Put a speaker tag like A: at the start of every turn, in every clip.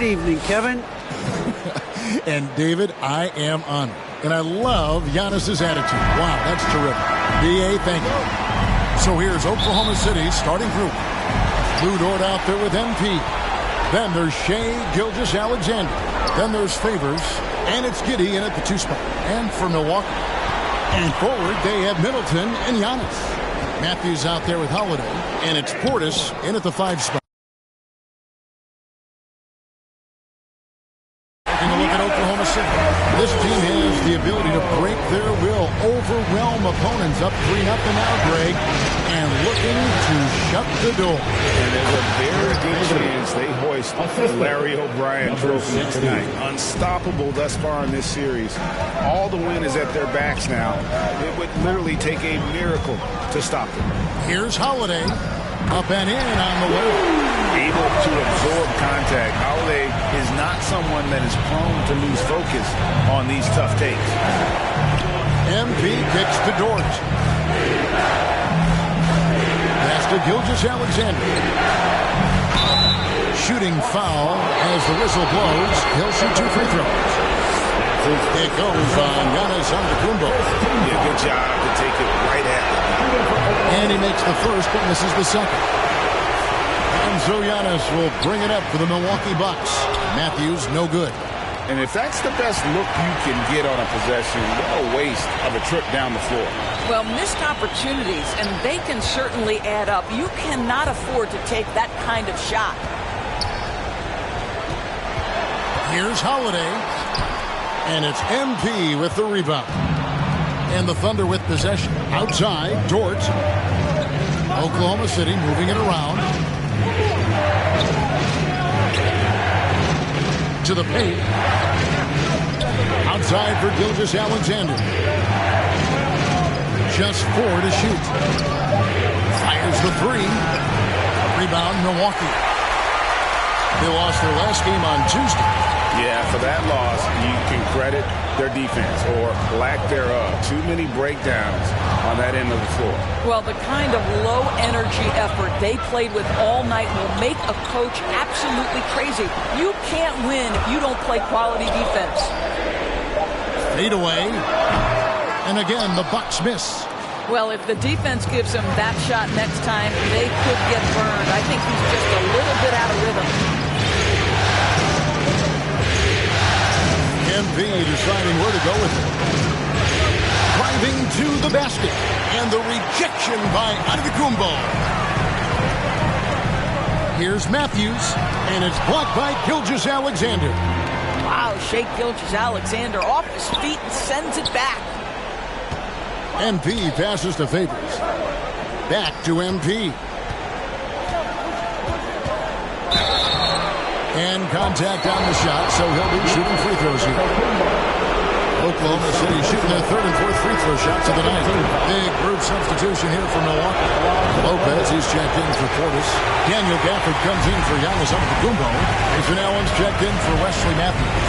A: evening, Kevin.
B: And, David, I am honored. And I love Giannis's attitude. Wow, that's terrific. B.A., thank you. So here's Oklahoma City's starting group. Blue Dort out there with MP. Then there's Shea Gilgeous-Alexander. Then there's Favors. And it's Giddey in at the 2 spot. And for Milwaukee. And forward, they have Middleton and Giannis. Matthews out there with Holiday. And it's Portis in at the 5 spot. Taking a look at Oklahoma City. This team has the ability to break their will, overwhelm opponents up 3-0 now, Greg, and looking to shut the door.
C: And there's a very good chance they hoist the Larry O'Brien trophy tonight. Unstoppable thus far in this series. All the win is at their backs now. It would literally take a miracle to stop them.
B: Here's Holiday. Up and in on the way.
C: Able to absorb contact. Holiday is not someone that is prone to lose focus on these tough takes.
B: MP kicks to Dort. Pass to Gilgeous-Alexander. Shooting foul as the whistle blows. He'll shoot 2 free throws. It goes on Giannis Antetokounmpo.
C: Yeah, good job to take it right at him.
B: And he makes the first, but misses the second. And so Giannis will bring it up for the Milwaukee Bucks. Matthews, no good.
C: And if that's the best look you can get on a possession, what a waste of a trip down the floor.
D: Well, missed opportunities, and they can certainly add up. You cannot afford to take that kind of shot.
B: Here's Holiday. And it's MP with the rebound. And the Thunder with possession. Outside, Dort. Oklahoma City moving it around. To the paint. Outside for Gilgeous-Alexander. Just 4 to shoot. Fires the 3. Rebound, Milwaukee. They lost their last game on Tuesday.
C: Yeah, for that loss, you can credit their defense or lack thereof. Too many breakdowns on that end of the floor.
D: Well, the kind of low-energy effort they played with all night will make a coach absolutely crazy. You can't win if you don't play quality defense.
B: Fade away. And again, the Bucks miss.
D: Well, if the defense gives him that shot next time, they could get burned. I think he's just a little bit out of rhythm.
B: MP deciding where to go with it. Driving to the basket. And the rejection by Antetokounmpo. Here's Matthews. And it's blocked by Gilgeous-Alexander.
D: Wow, Shea Gilgeous-Alexander off his feet and sends it back.
B: MP passes to Favors. Back to MP. And contact on the shot, so he'll be shooting free throws here. Oklahoma City shooting their 3rd and 4th free throw shots of the night. Big group substitution here for Milwaukee. Lopez, he's checked in for Portis. Daniel Gafford comes in for Giannis Antetokounmpo. Nathan Allen's checked in for Wesley Matthews.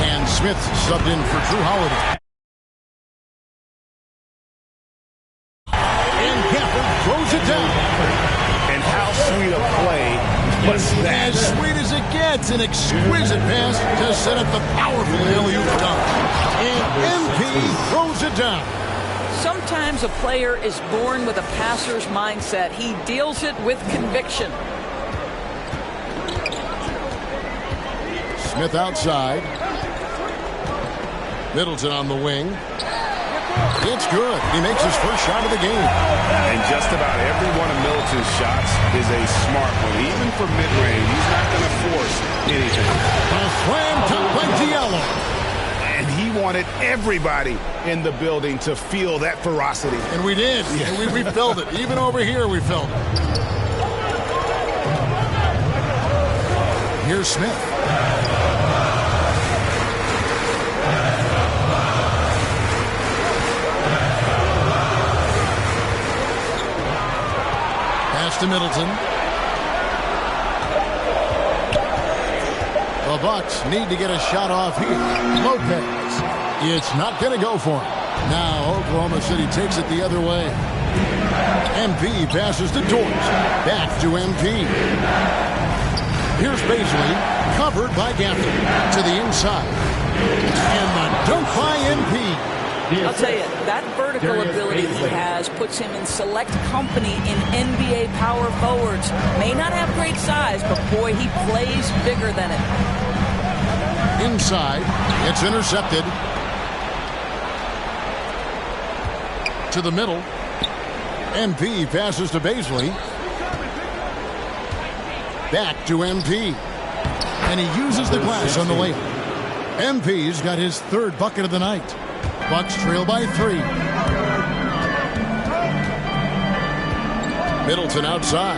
B: And Smith subbed in for Drew Holiday. And Gafford throws it down.
C: And how sweet a play was that?
B: As sweet as it gets, an exquisite pass to set up the powerful alley-oop dunk. And MP throws it down.
D: Sometimes a player is born with a passer's mindset. He deals it with conviction.
B: Smith outside. Middleton on the wing. It's good. He makes his first shot of the game.
C: And just about every one of Middleton's shots is a smart one. Even for mid-range, he's not going to force anything.
B: A slam dunk by Diallo.
C: And he wanted everybody in the building to feel that ferocity.
B: And we did. Yeah. And we felt it. Even over here, we felt it. Here's Smith. To Middleton. The Bucks need to get a shot off here. Lopez. It's not going to go for him. Now Oklahoma City takes it the other way. MP passes to Dort. Back to MP. Here's Baisley. Covered by Gaffney to the inside. And the dunk by MP.
D: I'll tell you, that vertical ability he has puts him in select company in NBA power forwards. May not have great size, but boy, he plays bigger than it.
B: Inside, it's intercepted. To the middle. MP passes to Baisley. Back to MP. And he uses the glass on the layup. MP's got his third bucket of the night. Bucks trail by 3. Middleton outside.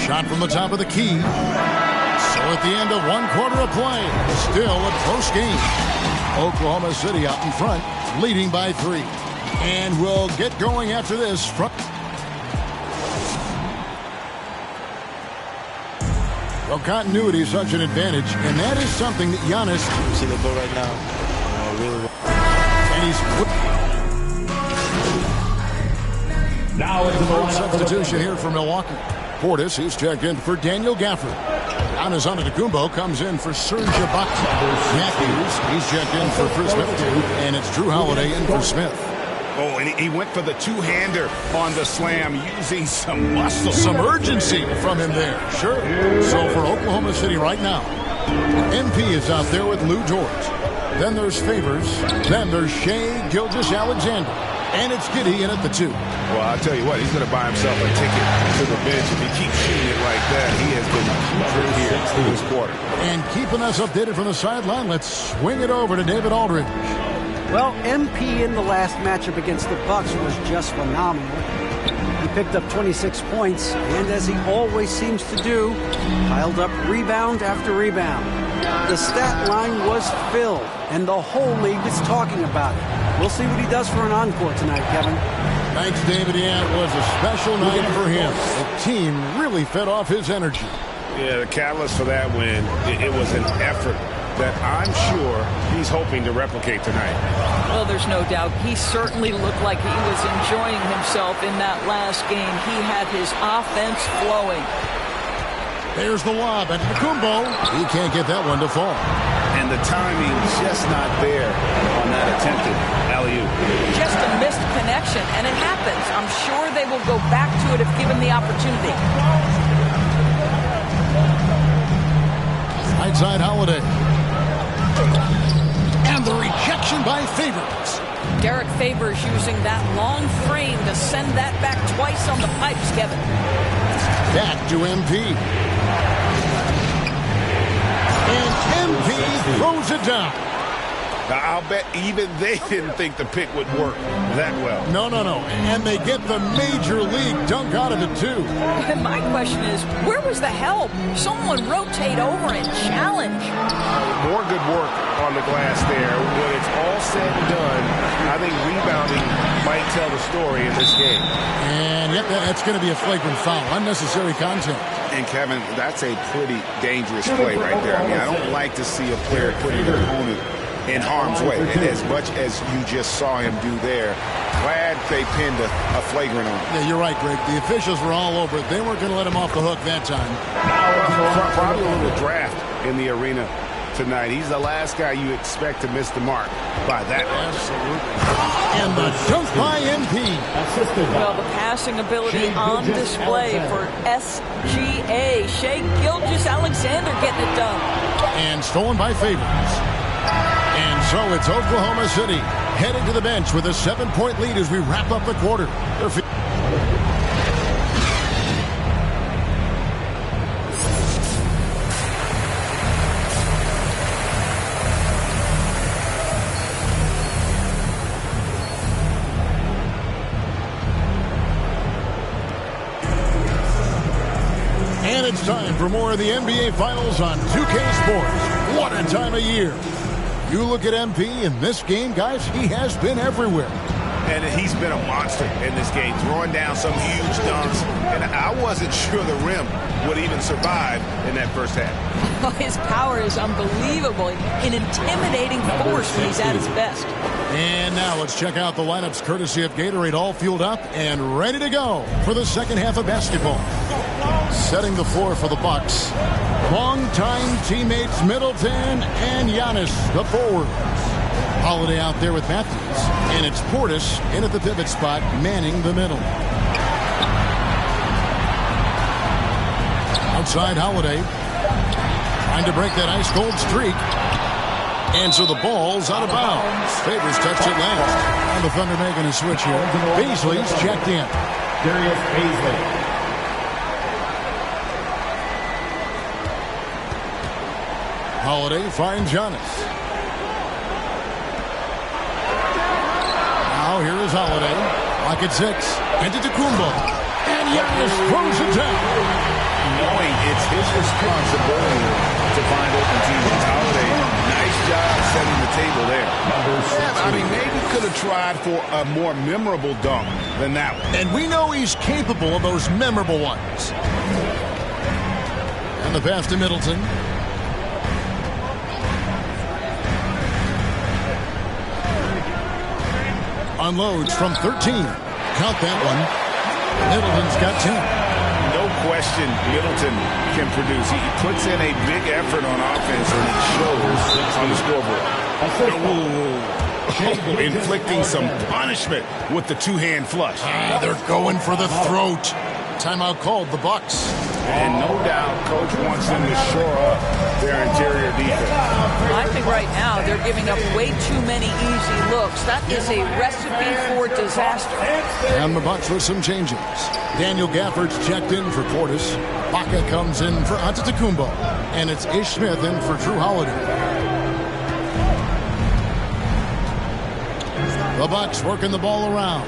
B: Shot from the top of the key. So at the end of 1 quarter of play, still a close game. Oklahoma City out in front, leading by 3. And we'll get going after this. Well, continuity is such an advantage, and that is something that Giannis...
A: See the ball right now. Really
B: and he's... Now it's the substitution here for Milwaukee. Portis, he's checked in for Daniel Gafford. Giannis Antetokounmpo comes in for Serge Ibaka. Matthews, he's checked in for Chris Middleton, and it's Drew Holiday in for Smith.
C: Oh, and he went for the two-hander on the slam, using some muscle.
B: Some urgency from him there. Sure. So for Oklahoma City right now, MP is out there with Lou George. Then there's Favors. Then there's Shai Gilgeous-Alexander. And it's Giddey in at the 2.
C: Well, I'll tell you what, he's going to buy himself a ticket to the bench. If he keeps shooting it like that, he has been crucial here in this quarter.
B: And keeping us updated from the sideline, let's swing it over to David Aldridge.
E: Well, MP in the last matchup against the Bucks was just phenomenal. He picked up 26 points, and as he always seems to do, piled up rebound after rebound. The stat line was filled, and the whole league is talking about it. We'll see what he does for an encore tonight, Kevin.
B: Thanks, David. Yeah, it was a special night for him. The team really fed off his energy.
C: Yeah, the catalyst for that win, it was an effort that I'm sure he's hoping to replicate tonight.
D: Well, there's no doubt. He certainly looked like he was enjoying himself in that last game. He had his offense flowing.
B: There's the lob at Kumbo. He can't get that one to fall.
C: And the timing's just not there on that attempted alley-oop.
D: Just a missed connection, and it happens. I'm sure they will go back to it if given the opportunity.
B: Right side Holiday. And the rejection by Favors.
D: Derek Favors using that long frame to send that back twice on the pipes, Kevin.
B: Back to MP. And MP throws it down.
C: Now, I'll bet even they didn't think the pick would work that well.
B: No. And they get the major league dunk out of it, too.
D: And my question is, where was the help? Someone rotate over and challenge.
C: More good work on the glass there. When it's all said and done, I think rebounding might tell the story in this game.
B: And yep, that's going to be a flagrant foul. Unnecessary contact.
C: And, Kevin, that's a pretty dangerous play right there. I mean, I don't like to see a player putting their opponent in harm's way. And as much as you just saw him do there, glad they pinned a flagrant on him.
B: Yeah, you're right, Greg. The officials were all over it. They weren't going to let him off the hook that time.
C: Probably a little draft in the arena tonight. He's the last guy you expect to miss the mark by that much.
B: Absolutely. And the dunk by MP.
D: Well, the passing ability on display for SGA. Shai Gilgeous-Alexander getting it done.
B: And stolen by Favors. And so it's Oklahoma City heading to the bench with a 7-point lead as we wrap up the quarter. And it's time for more of the NBA Finals on 2K Sports. What a time of year. You look at MP in this game, guys, he has been everywhere.
C: And he's been a monster in this game, throwing down some huge dunks. And I wasn't sure the rim would even survive in that first half.
D: His power is unbelievable. An intimidating force when he's at his best.
B: And now let's check out the lineups courtesy of Gatorade, all fueled up and ready to go for the second half of basketball. Setting the floor for the Bucks, longtime teammates Middleton and Giannis, the forwards. Holiday out there with Matthews, and it's Portis in at the pivot spot, manning the middle. Outside Holiday, trying to break that ice-cold streak. And so the ball's out of bounds. Favors touched it last. And the Thunder making a switch here. Beasley's checked in.
F: Darius Beasley.
B: Holiday finds Giannis. Now here is Holiday. Lock at 6. Antetokounmpo. And Giannis throws it down.
C: Knowing it's his responsibility to find open teammates. Holiday, nice job setting the table there. I mean, maybe could have tried for a more memorable dunk than that one.
B: And we know he's capable of those memorable ones. And the pass to Middleton. Unloads from 13. Count that one. Middleton's got 10.
C: No question Middleton can produce. He puts in a big effort on offense, and it shows on the scoreboard. Ooh. Inflicting some punishment with the two-hand flush.
B: They're going for the throat. Timeout called, the Bucks.
C: And no doubt Coach wants them to shore up their interior defense.
D: I think right now they're giving up way too many easy looks. That is a recipe for disaster.
B: And the Bucks with some changes. Daniel Gafford's checked in for Portis. Baca comes in for Antetokounmpo. And it's Ish Smith in for Drew Holiday. The Bucks working the ball around.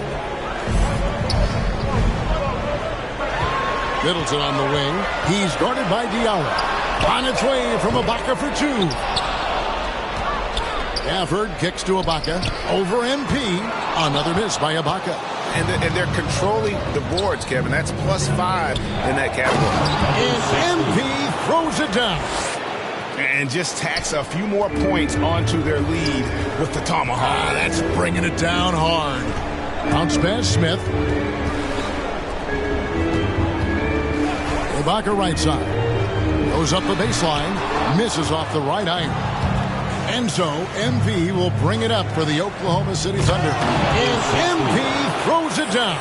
B: Middleton on the wing. He's guarded by Diallo. On its way from Ibaka for 2. Gafford kicks to Ibaka. Over MP. Another miss by Ibaka.
C: And they're controlling the boards, Kevin. That's +5 in that category.
B: And MP throws it down.
C: And just tacks a few more points onto their lead with the tomahawk.
B: That's bringing it down hard. Bounce pass Smith. Ibaka right side. Goes up the baseline. Misses off the right iron. And so MP will bring it up for the Oklahoma City Thunder. And MP throws it down.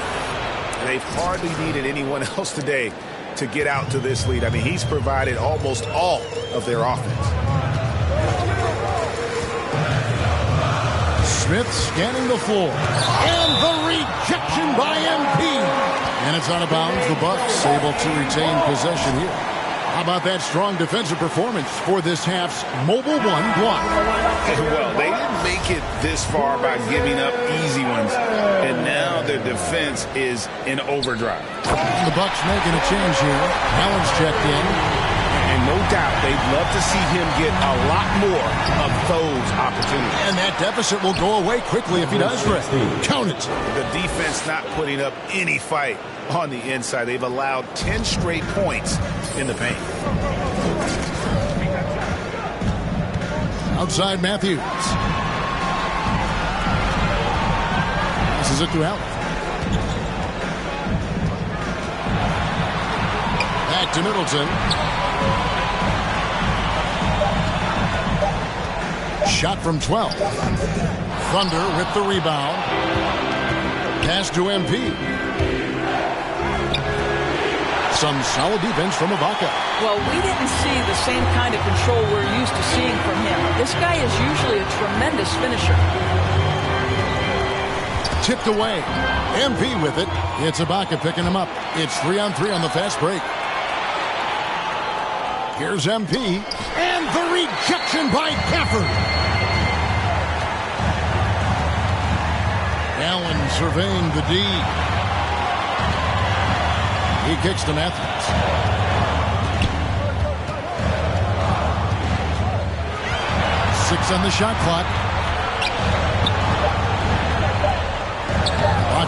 C: They've hardly needed anyone else today to get out to this lead. I mean, he's provided almost all of their offense.
B: Smith scanning the floor. And the rejection by MP. And it's out of bounds. The Bucks able to retain possession here. How about that strong defensive performance for this half's Mobile 1 block?
C: Well, they didn't make it this far by giving up easy ones. And now their defense is in overdrive.
B: The Bucks making a change here. Allen's checked in.
C: And no doubt they'd love to see him get a lot more of those opportunities.
B: And that deficit will go away quickly if he does, Rick. Count it.
C: The defense not putting up any fight on the inside. They've allowed 10 straight points in the paint.
B: Outside Matthews. This is it to Allen. Back to Middleton. Shot from 12. Thunder with the rebound. Pass to MP. Some solid defense from Ibaka.
D: Well, we didn't see the same kind of control we're used to seeing from him. This guy is usually a tremendous finisher.
B: Tipped away. MP with it. It's Ibaka picking him up. It's 3-on-3 on the fast break. Here's MP. And the rejection by Gafford. Allen surveying the D. He kicks to Matthews. Six on the shot clock.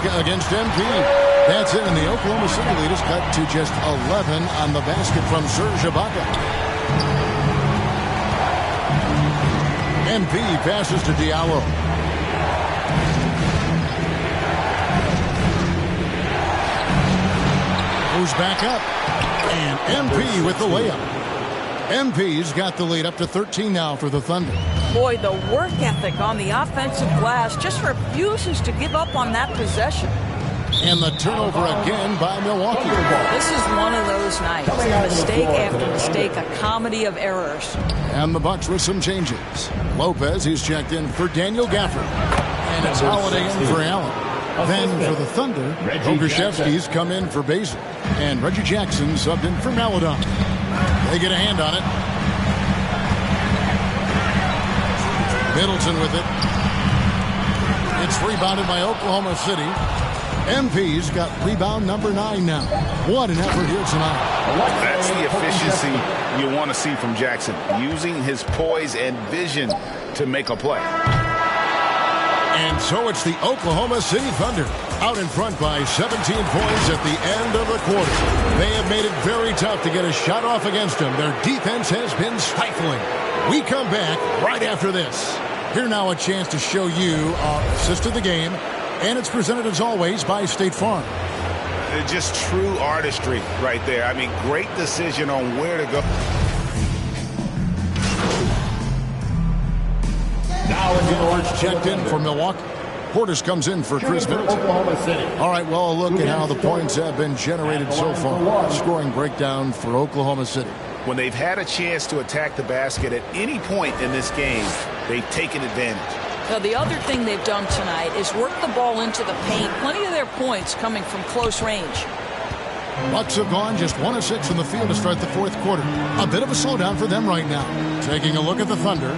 B: Ibaka against MP. That's it, and the Oklahoma City lead is cut to just 11 on the basket from Serge Ibaka. MP passes to Diallo. Goes back up. And MP with the layup. MP's got the lead up to 13 now for the Thunder.
D: Boy, the work ethic on the offensive glass just refuses to give up on that possession.
B: And the turnover again by Milwaukee.
D: This is one of those nights. Mistake after mistake, a comedy of errors.
B: And the Bucks with some changes. Lopez, he's checked in for Daniel Gafford. And it's Holiday in for Allen. Then for the Thunder, Okashevsky's come in for Basil. And Reggie Jackson subbed in for Maladon. They get a hand on it. Middleton with it. It's rebounded by Oklahoma City. MP's got rebound number 9 now. What an effort here tonight.
C: That's the efficiency you want to see from Jackson, using his poise and vision to make a play.
B: And so it's the Oklahoma City Thunder out in front by 17 points at the end of the quarter. They have made it very tough to get a shot off against them. Their defense has been stifling. We come back right after this. Here now a chance to show you our assist of the game. And it's presented as always by State Farm.
C: Just true artistry right there. I mean, great decision on where to go.
B: Now George checked in for Milwaukee. Portis comes in for Chris Middleton. All right, well, a look at how the points have been generated so far. Scoring breakdown for Oklahoma City.
C: When they've had a chance to attack the basket at any point in this game, they've taken advantage.
D: Now, the other thing they've done tonight is work the ball into the paint. Plenty of their points coming from close range.
B: Bucks have gone just 1 of 6 from the field to start the fourth quarter. A bit of a slowdown for them right now. Taking a look at the Thunder,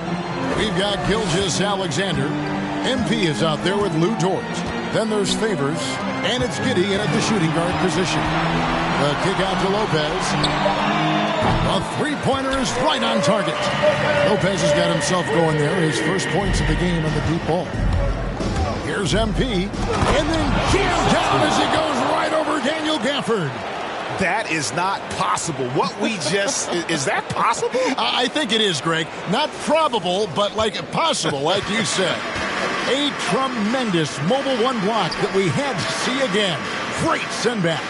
B: we've got Gilgeous-Alexander. MP is out there with Lou Dort. Then there's Favors, and it's Giddey in at the shooting guard position. The kick out to Lopez. A three-pointer is right on target. Lopez has got himself going there. His first points of the game on the deep ball. Here's MP, and then jammed down as he goes right over Daniel Gafford.
C: That is not possible. What we just... is that possible?
B: I think it is, Greg. Not probable, but like possible, like you said. A tremendous mobile one block that we had to see again. Great send back.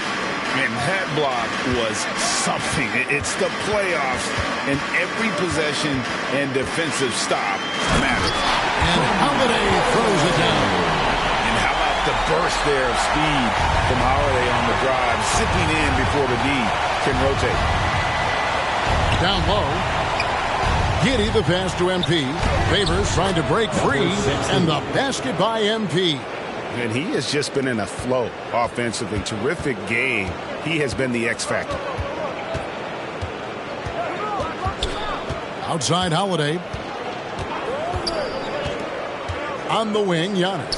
C: And that block was something. It's the playoffs, and every possession and defensive stop matters.
B: And Holiday throws it down.
C: And how about the burst there of speed from Holiday on the drive, zipping in before the D can rotate.
B: Down low. Giddey the pass to MP. Favors trying to break free, and the basket by MP.
C: And he has just been in a flow offensively. Terrific game. He has been the X factor.
B: Outside Holiday. On the wing, Giannis.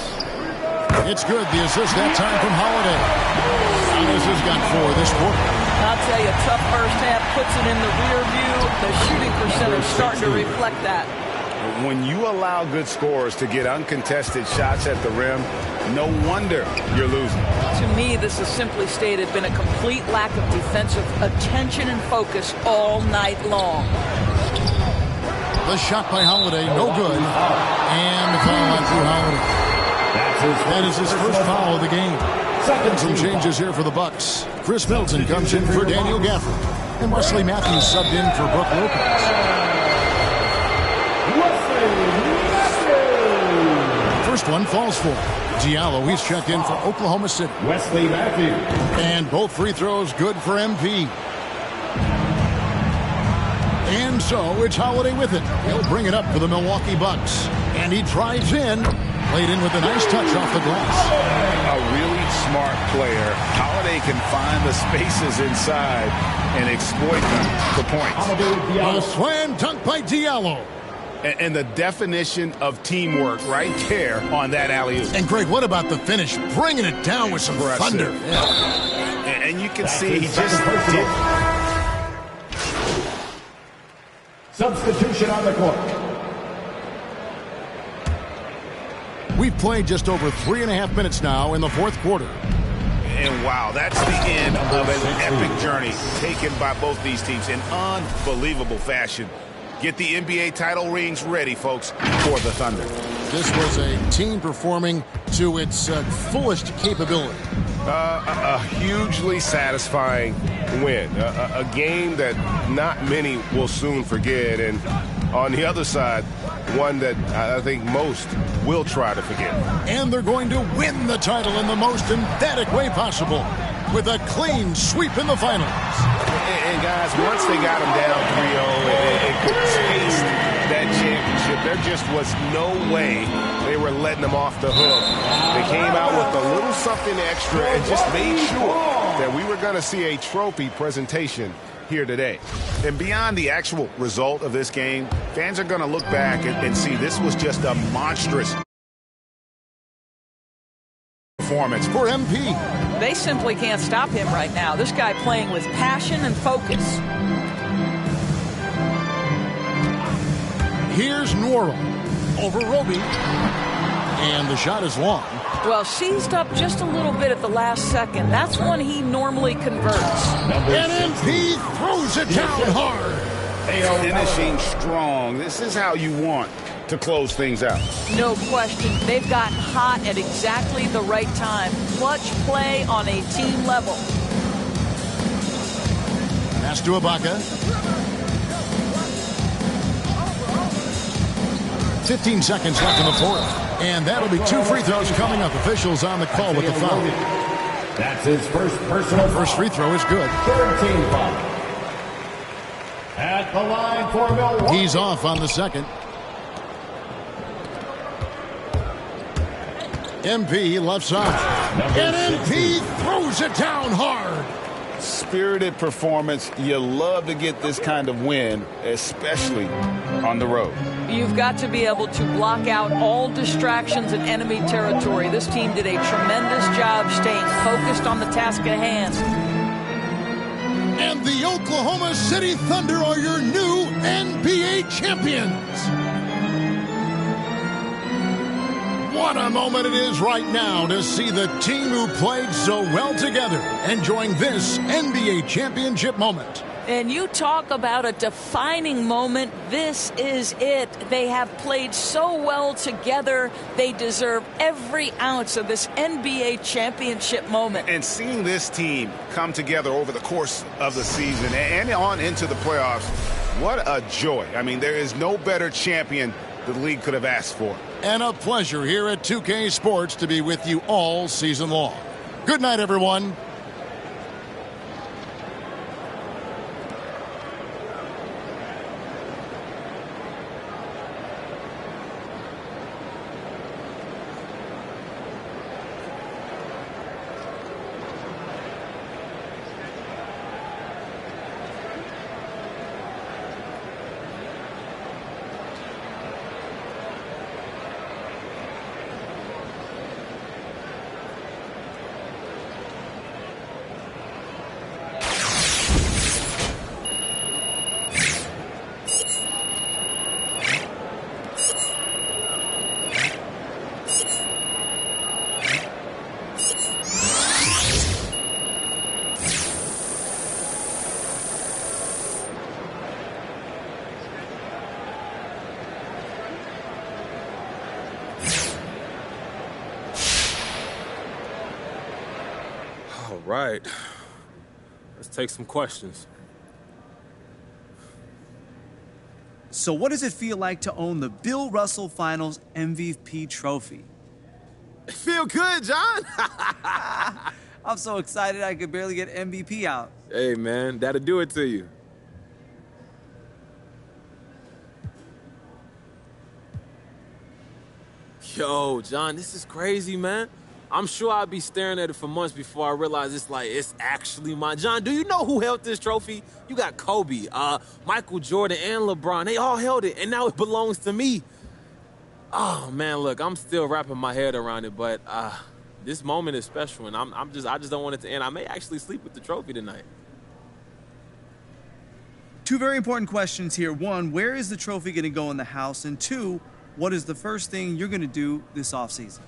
B: It's good. The assist that time from Holiday. Giannis has got 4 this quarter.
D: I'll tell you, tough first half puts it in the rear view. The shooting percentage starting to reflect that.
C: When you allow good scorers to get uncontested shots at the rim, no wonder you're losing.
D: To me, this is simply stated been a complete lack of defensive attention and focus all night long.
B: The shot by Holiday, no good. And the foul on Drew Holiday. That is his first foul of the game. Some changes here for the Bucks. Chris Middleton comes in for Daniel Gafford. And Wesley Matthews subbed in for Brook Lopez. First one falls for Diallo. He's checked in for Oklahoma City.
F: Wesley Matthews.
B: And both free throws good for MP. And so it's Holiday with it. He'll bring it up for the Milwaukee Bucks. And he drives in. Played in with a nice touch off the glass.
C: A really smart player. Holiday can find the spaces inside and exploit them for points.
B: A slam dunk by Diallo.
C: And the definition of teamwork right there on that alley-oop.
B: And Greg, what about the finish? Bringing it down with some thunder.
C: Yeah. And you can see he just did.
F: Substitution on the court.
B: We've played just over 3.5 minutes now in the fourth quarter.
C: And wow, that's the end of an epic journey taken by both these teams in unbelievable fashion. Get the NBA title rings ready, folks, for the Thunder.
B: This was a team performing to its fullest capability.
F: A hugely satisfying win. A game that not many will soon forget. And on the other side, one that I think most will try to forget.
B: And they're going to win the title in the most emphatic way possible with a clean sweep in the finals.
C: And guys, once they got them down 3-0 and could taste that championship, there just was no way they were letting them off the hook. They came out with a little something extra and just made sure that we were going to see a trophy presentation here today. And beyond the actual result of this game, fans are going to look back and see this was just a monstrous performance
B: for MP.
D: They simply can't stop him right now. This guy playing with passion and focus.
B: Here's Nworo over Roby. And the shot is long.
D: Well, seized up just a little bit at the last second. That's when he normally converts.
B: And MP throws it down hard.
C: Finishing strong. This is how you want to close things out.
D: No question. They've gotten hot at exactly the right time. Clutch play on a team level.
B: Pass to Ibaka. 15 seconds left in the fourth. And that'll be 2 free throws coming up. Officials on the call with the foul.
G: That's his first personal foul.
B: First free throw is good.
G: Third team foul. At the line for Milwaukee.
B: He's off on the second. MP left side. And MP throws it down hard.
C: Spirited performance. You love to get this kind of win, especially on the road.
D: You've got to be able to block out all distractions in enemy territory. This team did a tremendous job staying focused on the task at hand.
B: And the Oklahoma City Thunder are your new NBA champions. What a moment it is right now to see the team who played so well together enjoying this NBA championship moment.
D: And you talk about a defining moment. This is it. They have played so well together. They deserve every ounce of this NBA championship moment.
C: And seeing this team come together over the course of the season and on into the playoffs, what a joy. I mean, there is no better champion the league could have asked for.
B: And a pleasure here at 2K Sports to be with you all season long. Good night, everyone.
H: All right, let's take some questions.
I: So what does it feel like to own the Bill Russell Finals MVP trophy?
H: Feel good, John.
I: I'm so excited I could barely get MVP out.
H: Hey, man, that'll do it to you. Yo, John, this is crazy, man. I'm sure I'll be staring at it for months before I realize it's actually mine. John, do you know who held this trophy? You got Kobe, Michael Jordan, and LeBron. They all held it, and now it belongs to me. Oh, man, look, I'm still wrapping my head around it, but this moment is special, and I just don't want it to end. I may actually sleep with the trophy tonight.
I: Two very important questions here. One, where is the trophy going to go in the house? And two, what is the first thing you're going to do this offseason?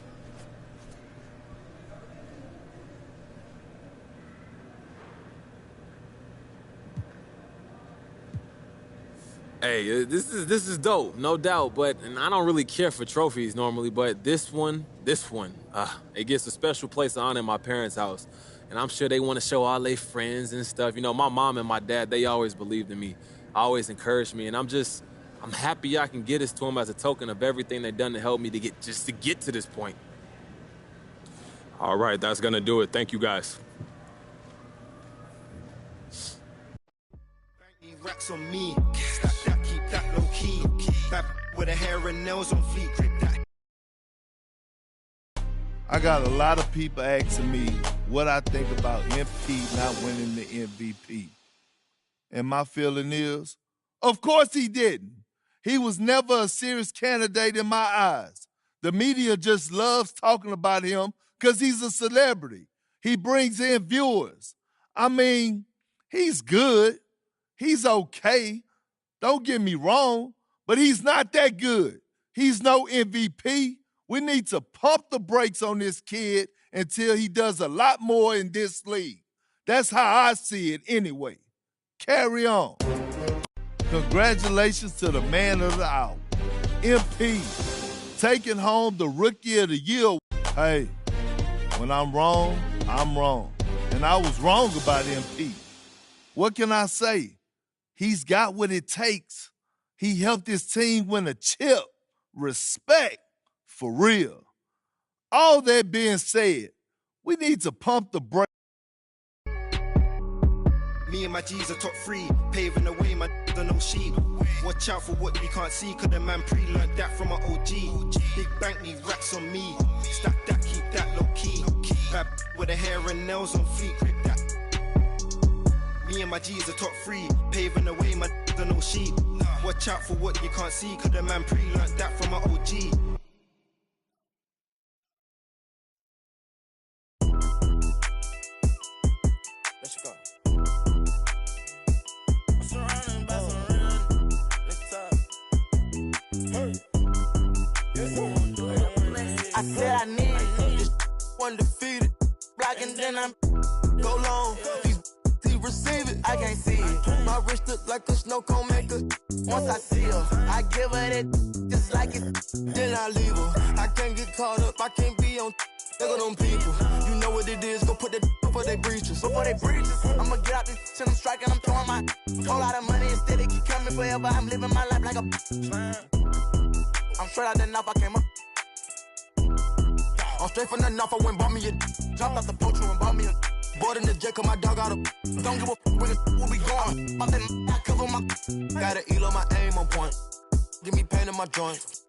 H: Hey, this is dope, no doubt. And I don't really care for trophies normally, but this one, it gets a special place of honor in my parents' house. And I'm sure they want to show all their friends and stuff. You know, my mom and my dad, they always believed in me, always encouraged me. And I'm happy I can get this to them as a token of everything they've done to help me to get to this point. All right, that's going to do it. Thank you, guys.
J: Racks on me, stack that, keep that low key. Bad with the hair and nails on fleek, grip that.
K: I got a lot of people asking me what I think about MP not winning the MVP. And my feeling is, of course he didn't. He was never a serious candidate in my eyes. The media just loves talking about him because he's a celebrity. He brings in viewers. I mean, he's good. He's okay. Don't get me wrong, but he's not that good. He's no MVP. We need to pump the brakes on this kid until he does a lot more in this league. That's how I see it anyway. Carry on. Congratulations to the man of the hour, MP, taking home the Rookie of the Year. Hey, when I'm wrong, I'm wrong. And I was wrong about MP. What can I say? He's got what it takes. He helped his team win a chip. Respect, for real. All that being said, we need to pump the brakes.
J: Me and my G's are top 3, paving the way, my don't know sheep. Watch out for what you can't see, cause the man pre-learned that from an OG. Big bank need racks on me, stack that, keep that low key. Bad with the hair and nails on fleek, grip that. Me and my G's are top 3, paving the way, my don't know sheep. Watch out for what you can't see, cause the man pre-learned that from an OG.
A: Let's go.
L: I said I need this undefeated. Blocking, then I'm go long. He receive it, I can't see it. My wrist look like a snow cone maker. Once I see her, I give her that just like it. Then I leave her. I can't get caught up, I can't be on. Look at them people. You know what it is, go put that before they breaches. Before they breaches, I'ma get out this shit, I'm striking, I'm throwing my whole lot of money instead it keep coming forever. I'm living my life like a I'm straight out the knife, I came up. I'm straight from the knife, I went bought me a jumped out the poacher and bought me a bought in the jet, cause my dog out of don't give a where we going. I cover my gotta elo my aim on point. Give me pain in my joints.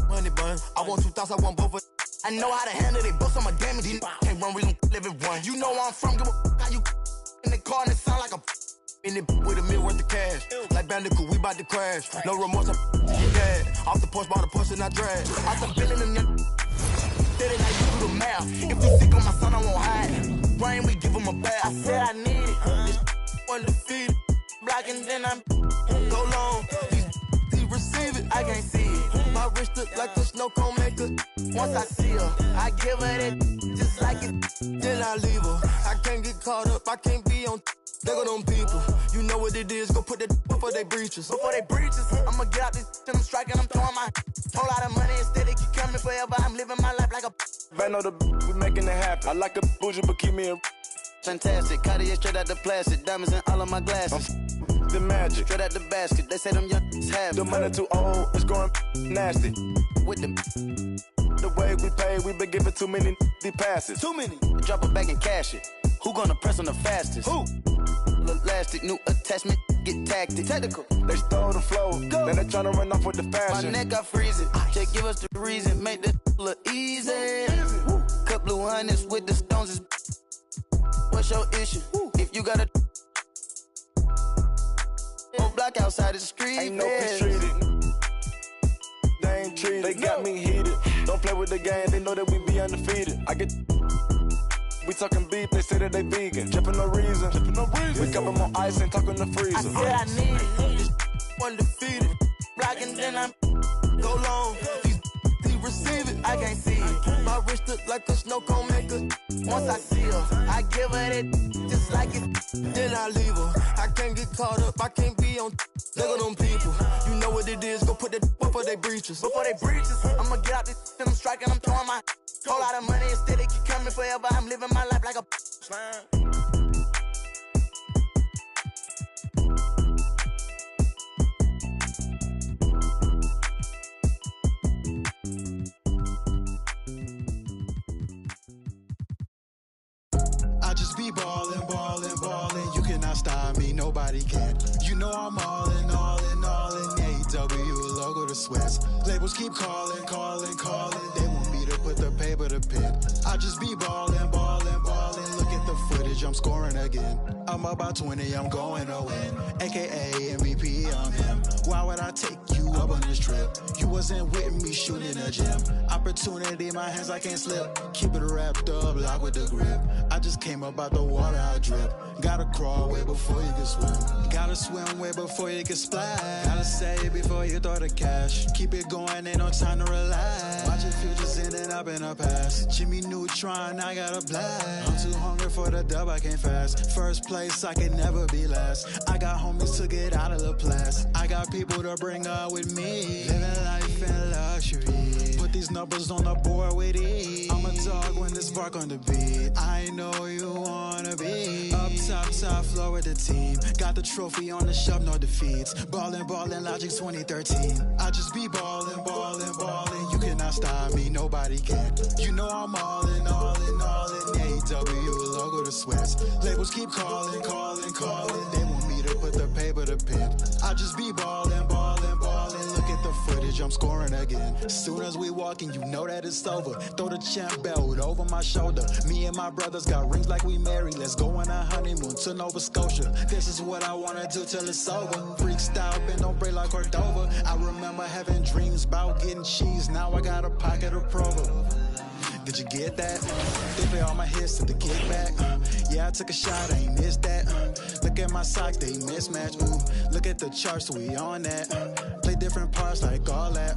L: Money bun, I want 2,000, I want both of. I know how to handle it, bust on my damage. Can't run, we gon' live it one. You know where I'm from, give a how you in the car and it sound like a in it with $1 million worth of cash. Like Bandicoot, we bout to crash. No remorse, I'm dead. Off the porch, by the porch and I drag. I some billing in them. Did it, now you do the math. If you sick on my son, I won't hide. Brain, we give him a bath. I said I need it. This undefeated. Blocking, then I'm go long. He receive it, I can't see it. My wrist look like a snow cone maker. Once I see her, I give her that just like it. Then I leave her. I can't get caught up, I can't be on. They go them people. You know what it is, go put that before they breaches. Before they breaches, I'ma get out this shit, I'm striking, I'm throwing my whole lot of money instead it keep coming forever. I'm living my life like a
M: man on the we making it happen. I like a bougie, but keep me a
L: fantastic. Cartier straight out the plastic, diamonds in all of my glasses.
M: The magic,
L: straight out the basket. They say them young have
M: the money too old, it's growing nasty.
L: With
M: the way we pay, we been giving too many the passes.
L: Too many. Drop it back and cash it. Who gonna press on the fastest?
M: Who?
L: Elastic, new attachment, get tactic. Technical.
M: They stole the flow,
L: go.
M: Then they tryna run off with the fashion.
L: My neck got freezing. Just give us the reason, make this look easy. Cut blue hundreds with the stones. What's your issue? If you got a whole block outside the street,
M: ain't no peace treated. They ain't treated. They got me heated. Don't play with the game. They know that we be undefeated. I get. We talking beef, they say that they vegan. Drippin' no reason. We cup them on ice and talking the freezer.
L: I said I need it. Undefeated. Blocking, then I'm go long. He receive it, I can't see it. My wrist look like a snow cone maker. Once I see her, I give her that just like it. Then I leave her. I can't get caught up, I can't be on. Look at them people. You know what it is, go put that before they breaches. Before they breaches, I'ma get out this and I'm striking, I'm throwing my whole lot of money instead, it keep coming forever. I'm living my life like a slime.
N: I just be ballin', ballin', ballin'. You cannot stop me, nobody can. You know I'm all in, all in, all in. AW, logo to Swiss. Labels keep calling, calling, calling. They want me to put the paper to pen. I just be ballin', ballin', ballin'. Look at the footage, I'm scoring again. I'm about 20, I'm going to win. AKA MVP, I'm him. Why would I take you up on this trip? You wasn't with me shooting a gym. Opportunity in my hands, I can't slip. Keep it wrapped up, lock with the grip. I just came up out the water, I drip. Gotta crawl way before you can swim. Gotta swim way before you can splash. Gotta save before you throw the cash. Keep it going, ain't no time to relax. Watch your futures ending up in the past. Jimmy Neutron, I got a blast. I'm too hungry for the dub, I can't fast. First place, I can never be last. I got homies to get out of the blast. I got people to bring up with me. Living life in luxury. Put these numbers on the board with ease. I'm a dog when this bark on the beat. I know you wanna be up top floor with the team. Got the trophy on the shelf, no defeats. Ballin', ballin', Logic 2013. I just be ballin', ballin', ballin'. You cannot stop me, nobody can. You know I'm all in, all in, all in. AW, logo to Swiss. Labels keep calling, calling, calling. They want me to put the paper to pen. I just be ballin', ballin', ballin'. Look at the footage, I'm scoring again. Soon as we walk in, you know that it's over. Throw the champ belt over my shoulder. Me and my brothers got rings like we married. Let's go on a honeymoon to Nova Scotia. This is what I wanna do till it's over. Freak style, bend don't break like Cordova. I remember having dreams about getting cheese. Now I got a pocket of Provo. Did you get that? They play all my hits to the kickback. Yeah, I took a shot, I ain't missed that. Look at my socks, they mismatch. Ooh, look at the charts, we on that. Play different parts like all that.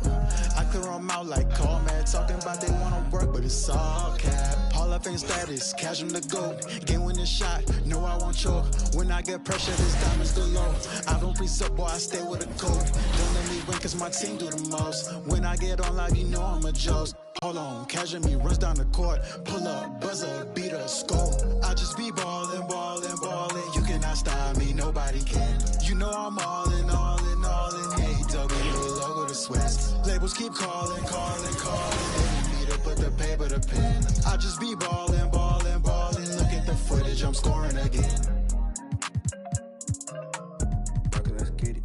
N: I clear them out like call man. Talking about they wanna work, but it's all cap. Hall of Fame status, cash them the goat. Game winning shot, no I won't choke. When I get pressure, this diamonds galore. I don't pre-sub, boy, I stay with a code. Don't let me win, cause my team do the most. When I get on live, you know I'm a joke. Hold on, casual me runs down the court. Pull up, buzzer, beat a score. I just be ballin', ballin', ballin'. You cannot stop me, nobody can. You know I'm all in, all in, all in. AW, logo to Swiss. Labels keep calling, calling, calling. They want me to put the paper to pen. I just be ballin', ballin', ballin'. Look at the footage, I'm scoring again.
O: Let's get it.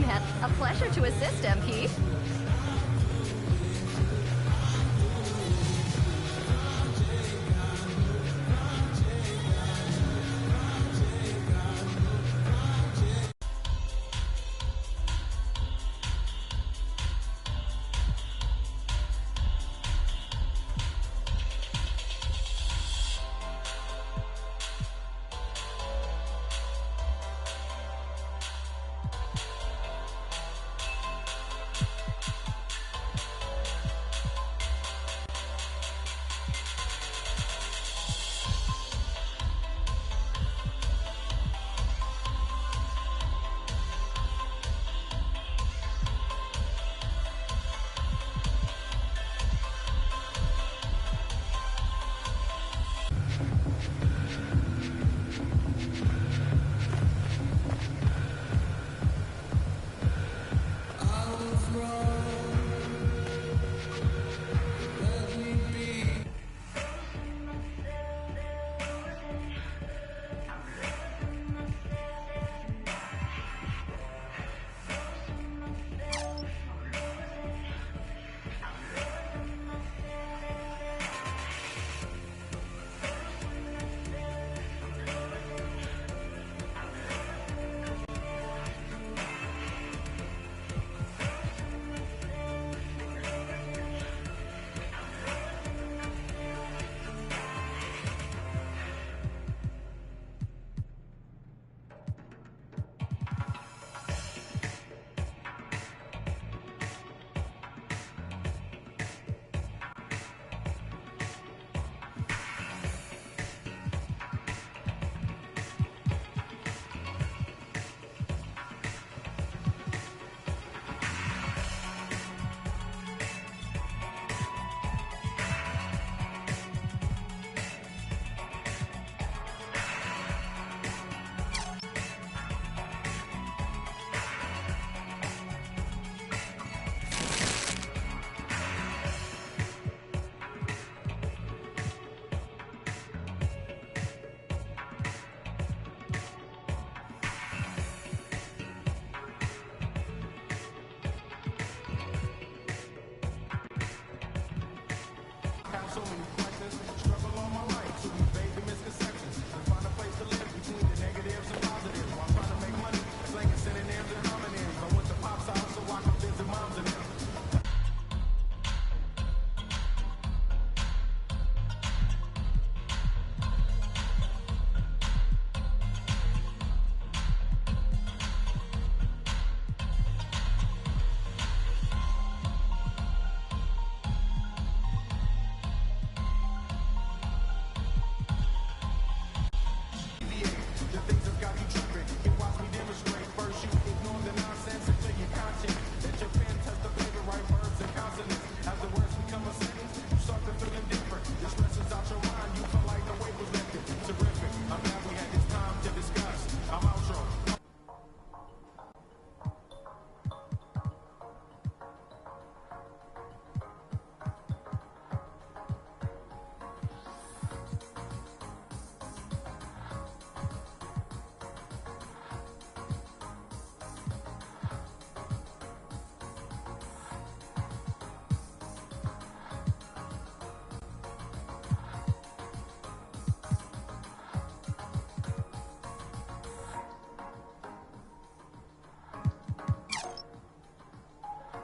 P: man. A pleasure to assist, MP.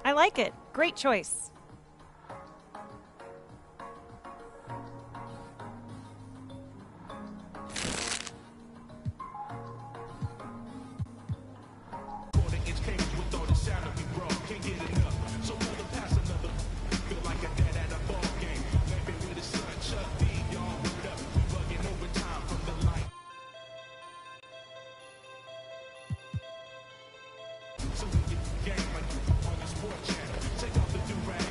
Q: I like it. Great choice.
L: So we get the game like on the sport channel. Take off the do-rag.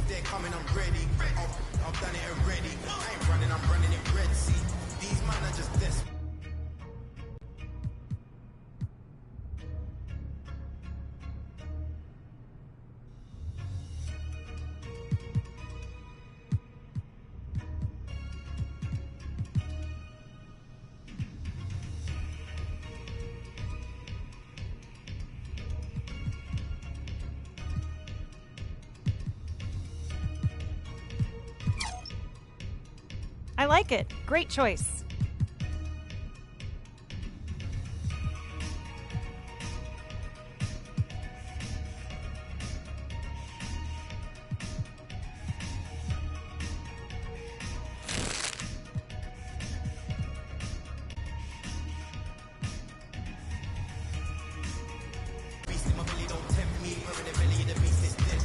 L: if they're coming, I'm ready. I've done it already. I ain't running, I'm running it Red Sea. These men are just desperate.
Q: I like it. Great choice.
L: Beast in my belly, don't tempt me. Where in the belly of the beast is dead.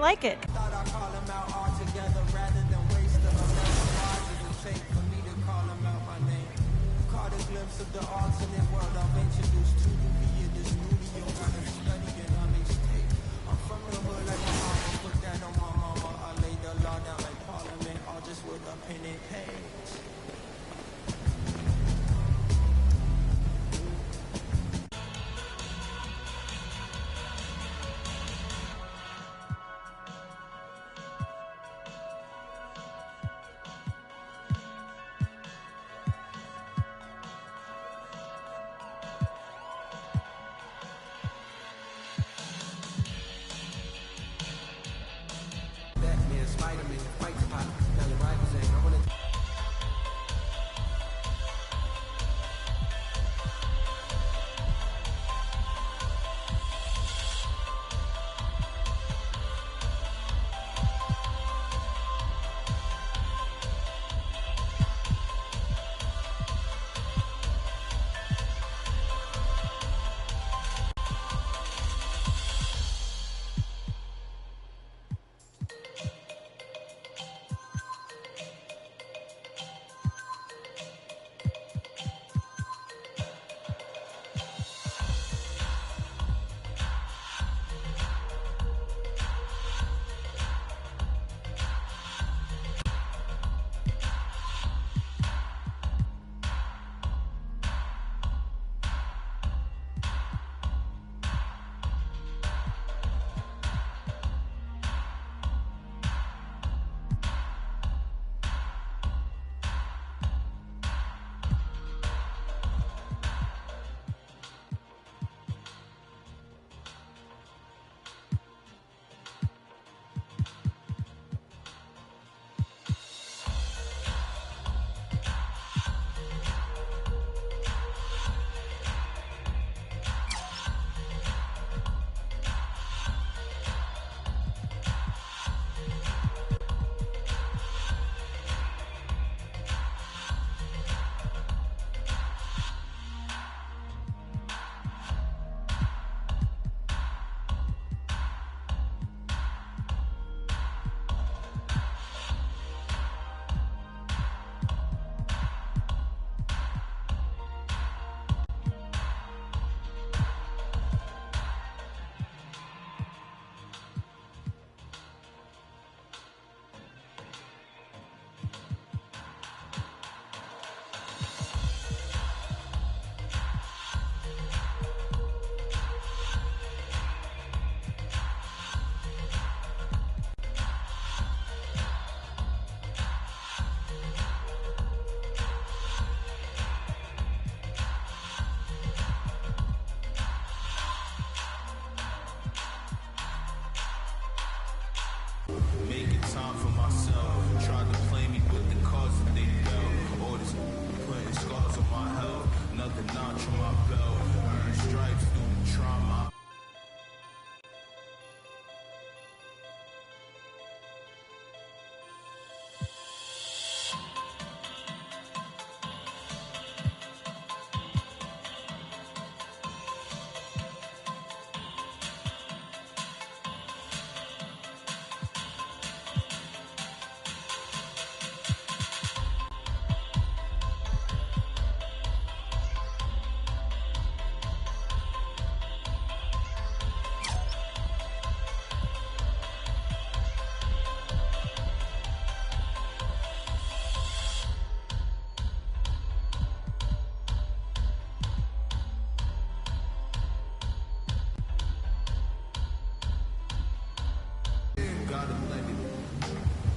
Q: like it.
L: Of the alternate world I'm introduced to be in the studio kind of studying on mixtape. I'm from the hood like my mama put that on my mama. I laid the law down like Parliament, all just with a pen and page.
R: Making time for myself. Tried to play me with the cards that they dealt. All this putting scars on my health. Another notch on my belt. Earn stripes through the trauma.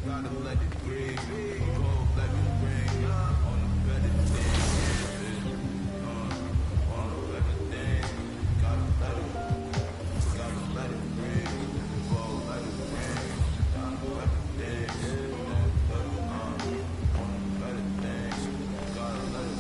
R: Gotta let it breathe. Go let it ring on the better thing. On the better thing. Gotta let it ring. Go let it ring on the better things. On the better things. Gotta let it ring.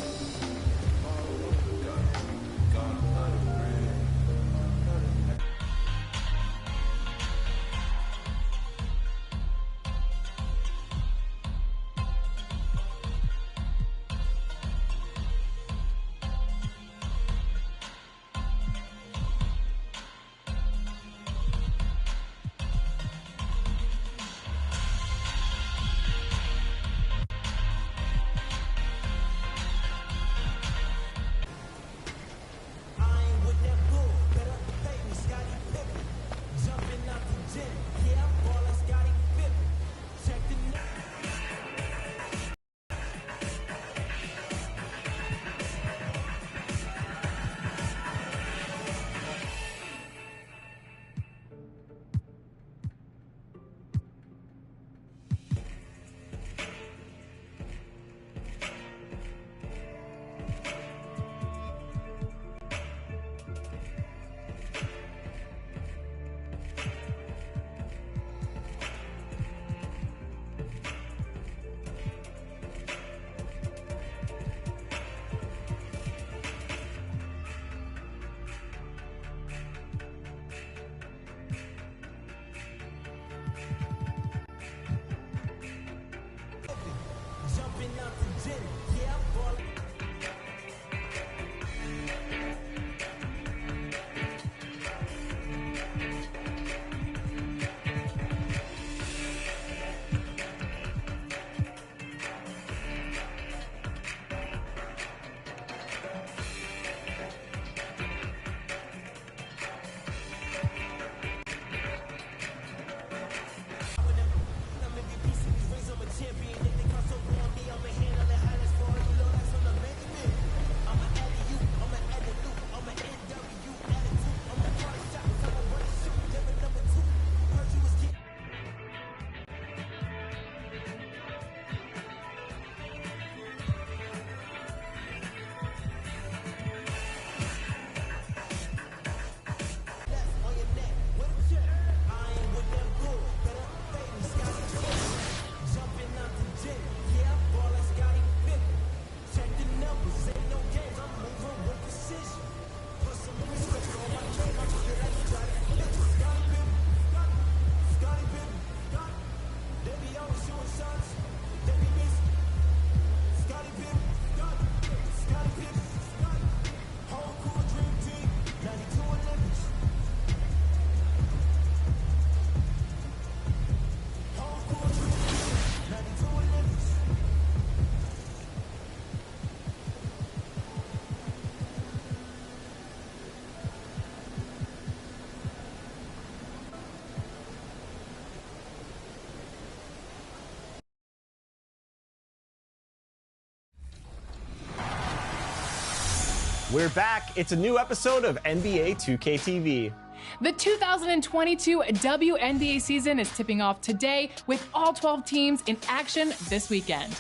S: We're back. It's a new episode of NBA 2K TV.
T: The 2022 WNBA season is tipping off today with all 12 teams in action this weekend.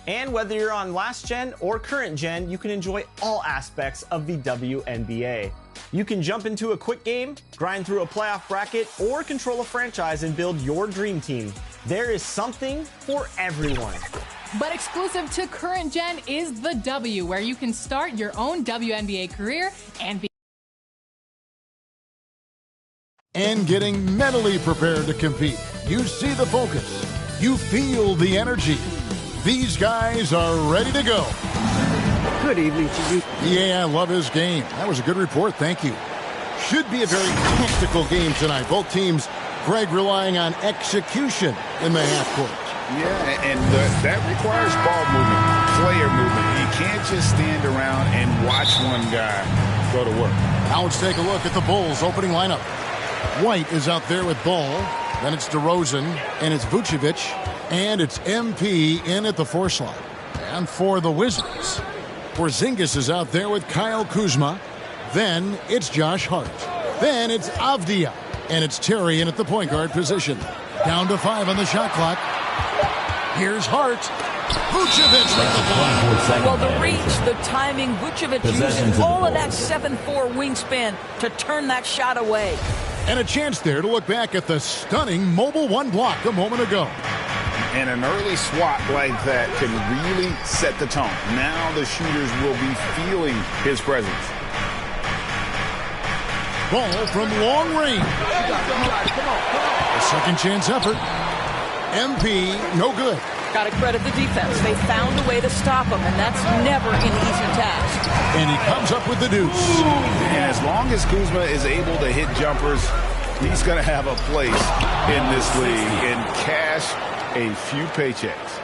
S: And whether you're on last gen or current gen, you can enjoy all aspects of the WNBA. You can jump into a quick game, grind through a playoff bracket, or control a franchise and build your dream team. There is something for everyone.
T: But exclusive to current gen is the W, where you can start your own WNBA career and be
B: getting mentally prepared to compete. You see the focus. You feel the energy. These guys are ready to go.
E: Good evening to you.
B: Yeah, I love his game. That was a good report. Thank you. Should be a very tactical game tonight. Both teams, Greg, relying on execution in the half court.
C: Yeah, and that requires ball movement, player movement. You can't just stand around and watch one guy go to work.
B: Now let's take a look at the Bulls' opening lineup. White is out there with Ball. Then it's DeRozan, and it's Vucevic, and it's MP in at the 4 slot. And for the Wizards, Porzingis is out there with Kyle Kuzma. Then it's Josh Hart. Then it's Avdia, and it's Terry in at the point guard position. Down to 5 on the shot clock. Here's Hart. Vucevic with the ball.
D: Well, the reach, the timing, Vucevic using all of that 7'4" wingspan to turn that shot away.
B: And a chance there to look back at the stunning mobile 1 block a moment ago.
C: And an early swat like that can really set the tone. Now the shooters will be feeling his presence.
B: Ball from long range. A second chance effort. MP, no good.
D: Got to credit the defense. They found a way to stop him, and that's never an easy task.
B: And he comes up with the deuce.
C: And as long as Kuzma is able to hit jumpers, he's going to have a place in this league and cash a few paychecks.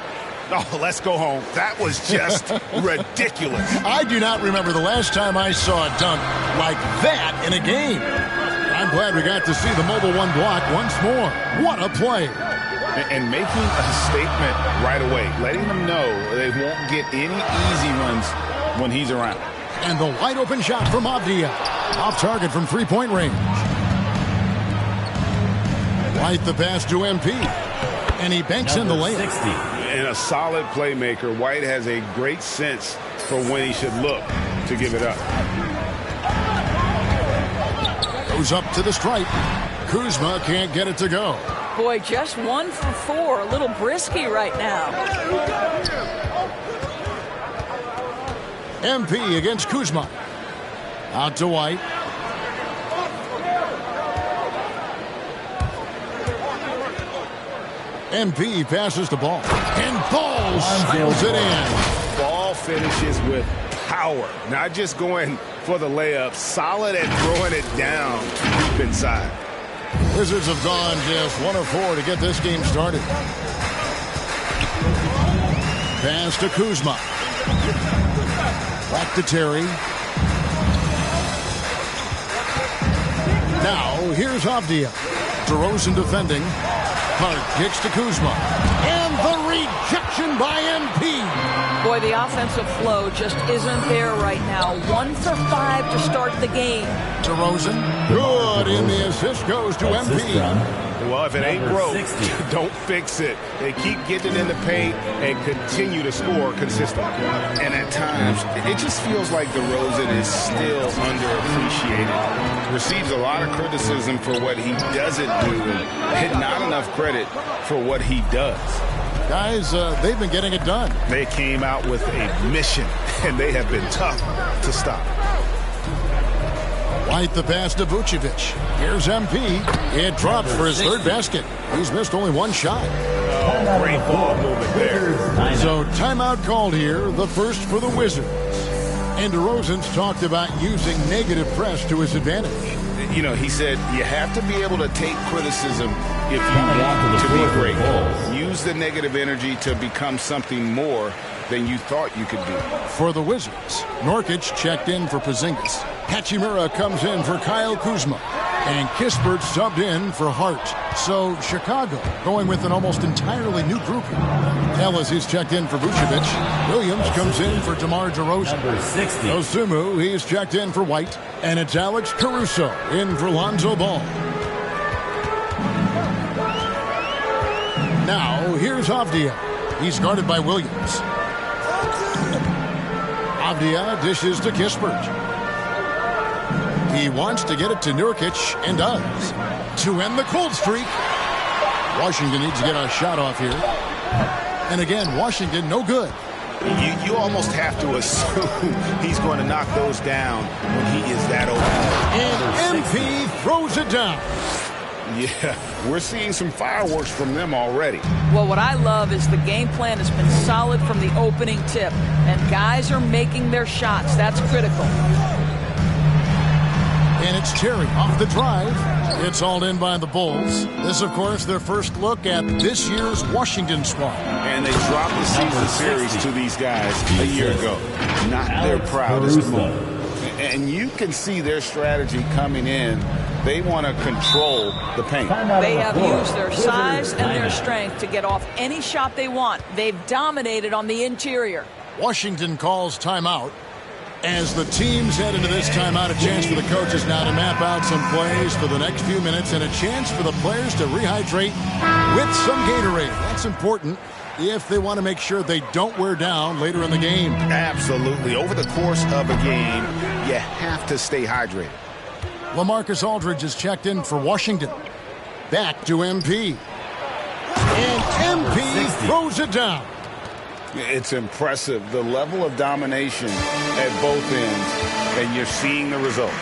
C: Oh, let's go home. That was just ridiculous.
B: I do not remember the last time I saw a dunk like that in a game. I'm glad we got to see the mobile 1 block once more. What a play.
C: And making a statement right away, letting them know they won't get any easy ones when he's around.
B: And the wide open shot from Avdia. Off target from 3-point range. White the pass to MP. And he banks in the layup.
C: And a solid playmaker, White has a great sense for when he should look to give it up.
B: Goes up to the stripe. Kuzma can't get it to go.
D: Boy, just 1 for 4. A little brisky right now.
B: MP against Kuzma. Out to White. MP passes the ball. And Ball spills it in.
C: Ball finishes with power. Not just going for the layup. Solid at throwing it down deep inside.
B: Wizards have gone just 1 of 4 to get this game started. Pass to Kuzma. Back to Terry. Now, here's Avdia. DeRozan defending. Hart kicks to Kuzma. And the rejection by MP.
D: Boy, the offensive flow just isn't there right now. 1 for 5 to start the game.
B: DeRozan, good, and the assist goes to MP.
C: Well, if it ain't broke, don't fix it. They keep getting in the paint and continue to score consistently. And at times, it just feels like DeRozan is still underappreciated. Receives a lot of criticism for what he doesn't do and not enough credit for what he does.
B: Guys, they've been getting it done.
C: They came out with a mission, and they have been tough to stop.
B: White the pass to Vucevic. Here's MP. It drops for his 3rd basket. He's missed only 1 shot.
C: Oh, great ball movement there.
B: So timeout called here, the first for the Wizards. And DeRozan's talked about using negative press to his advantage.
C: You know, he said you have to be able to take criticism if you want to be great. Use the negative energy to become something more than you thought you could do.
B: For the Wizards, Nurkic checked in for Porzingis. Hachimura comes in for Kyle Kuzma. And Kispert subbed in for Hart. So Chicago going with an almost entirely new group here. Ellis is checked in for Vucevic. Williams comes in for DeMar DeRozan.
G: Number 60.
B: Osumu, he's checked in for White. And it's Alex Caruso in for Lonzo Ball. Now, here's Avdia. He's guarded by Williams. Avdia dishes to Kispert. He wants to get it to Nurkic and does. To end the cold streak. Washington needs to get a shot off here. And again, Washington no good.
C: You almost have to assume he's going to knock those down when he is that open.
B: And MP throws it down.
C: Yeah, we're seeing some fireworks from them already.
D: Well, what I love is the game plan has been solid from the opening tip. And guys are making their shots. That's critical.
B: And it's Terry off the drive. It's hauled in by the Bulls. This, of course, their first look at this year's Washington squad.
C: And they dropped the season series to these guys a year ago. Not their proudest move. And you can see their strategy coming in. They want to control the paint.
D: They have used their size and their strength to get off any shot they want. They've dominated on the interior.
B: Washington calls timeout. As the teams head into this timeout, a chance for the coaches now to map out some plays for the next few minutes and a chance for the players to rehydrate with some Gatorade. That's important if they want to make sure they don't wear down later in the game.
C: Absolutely. Over the course of a game, you have to stay hydrated.
B: LaMarcus Aldridge is checked in for Washington. Back to MP. And MP throws it down.
C: It's impressive, the level of domination at both ends, and you're seeing the results.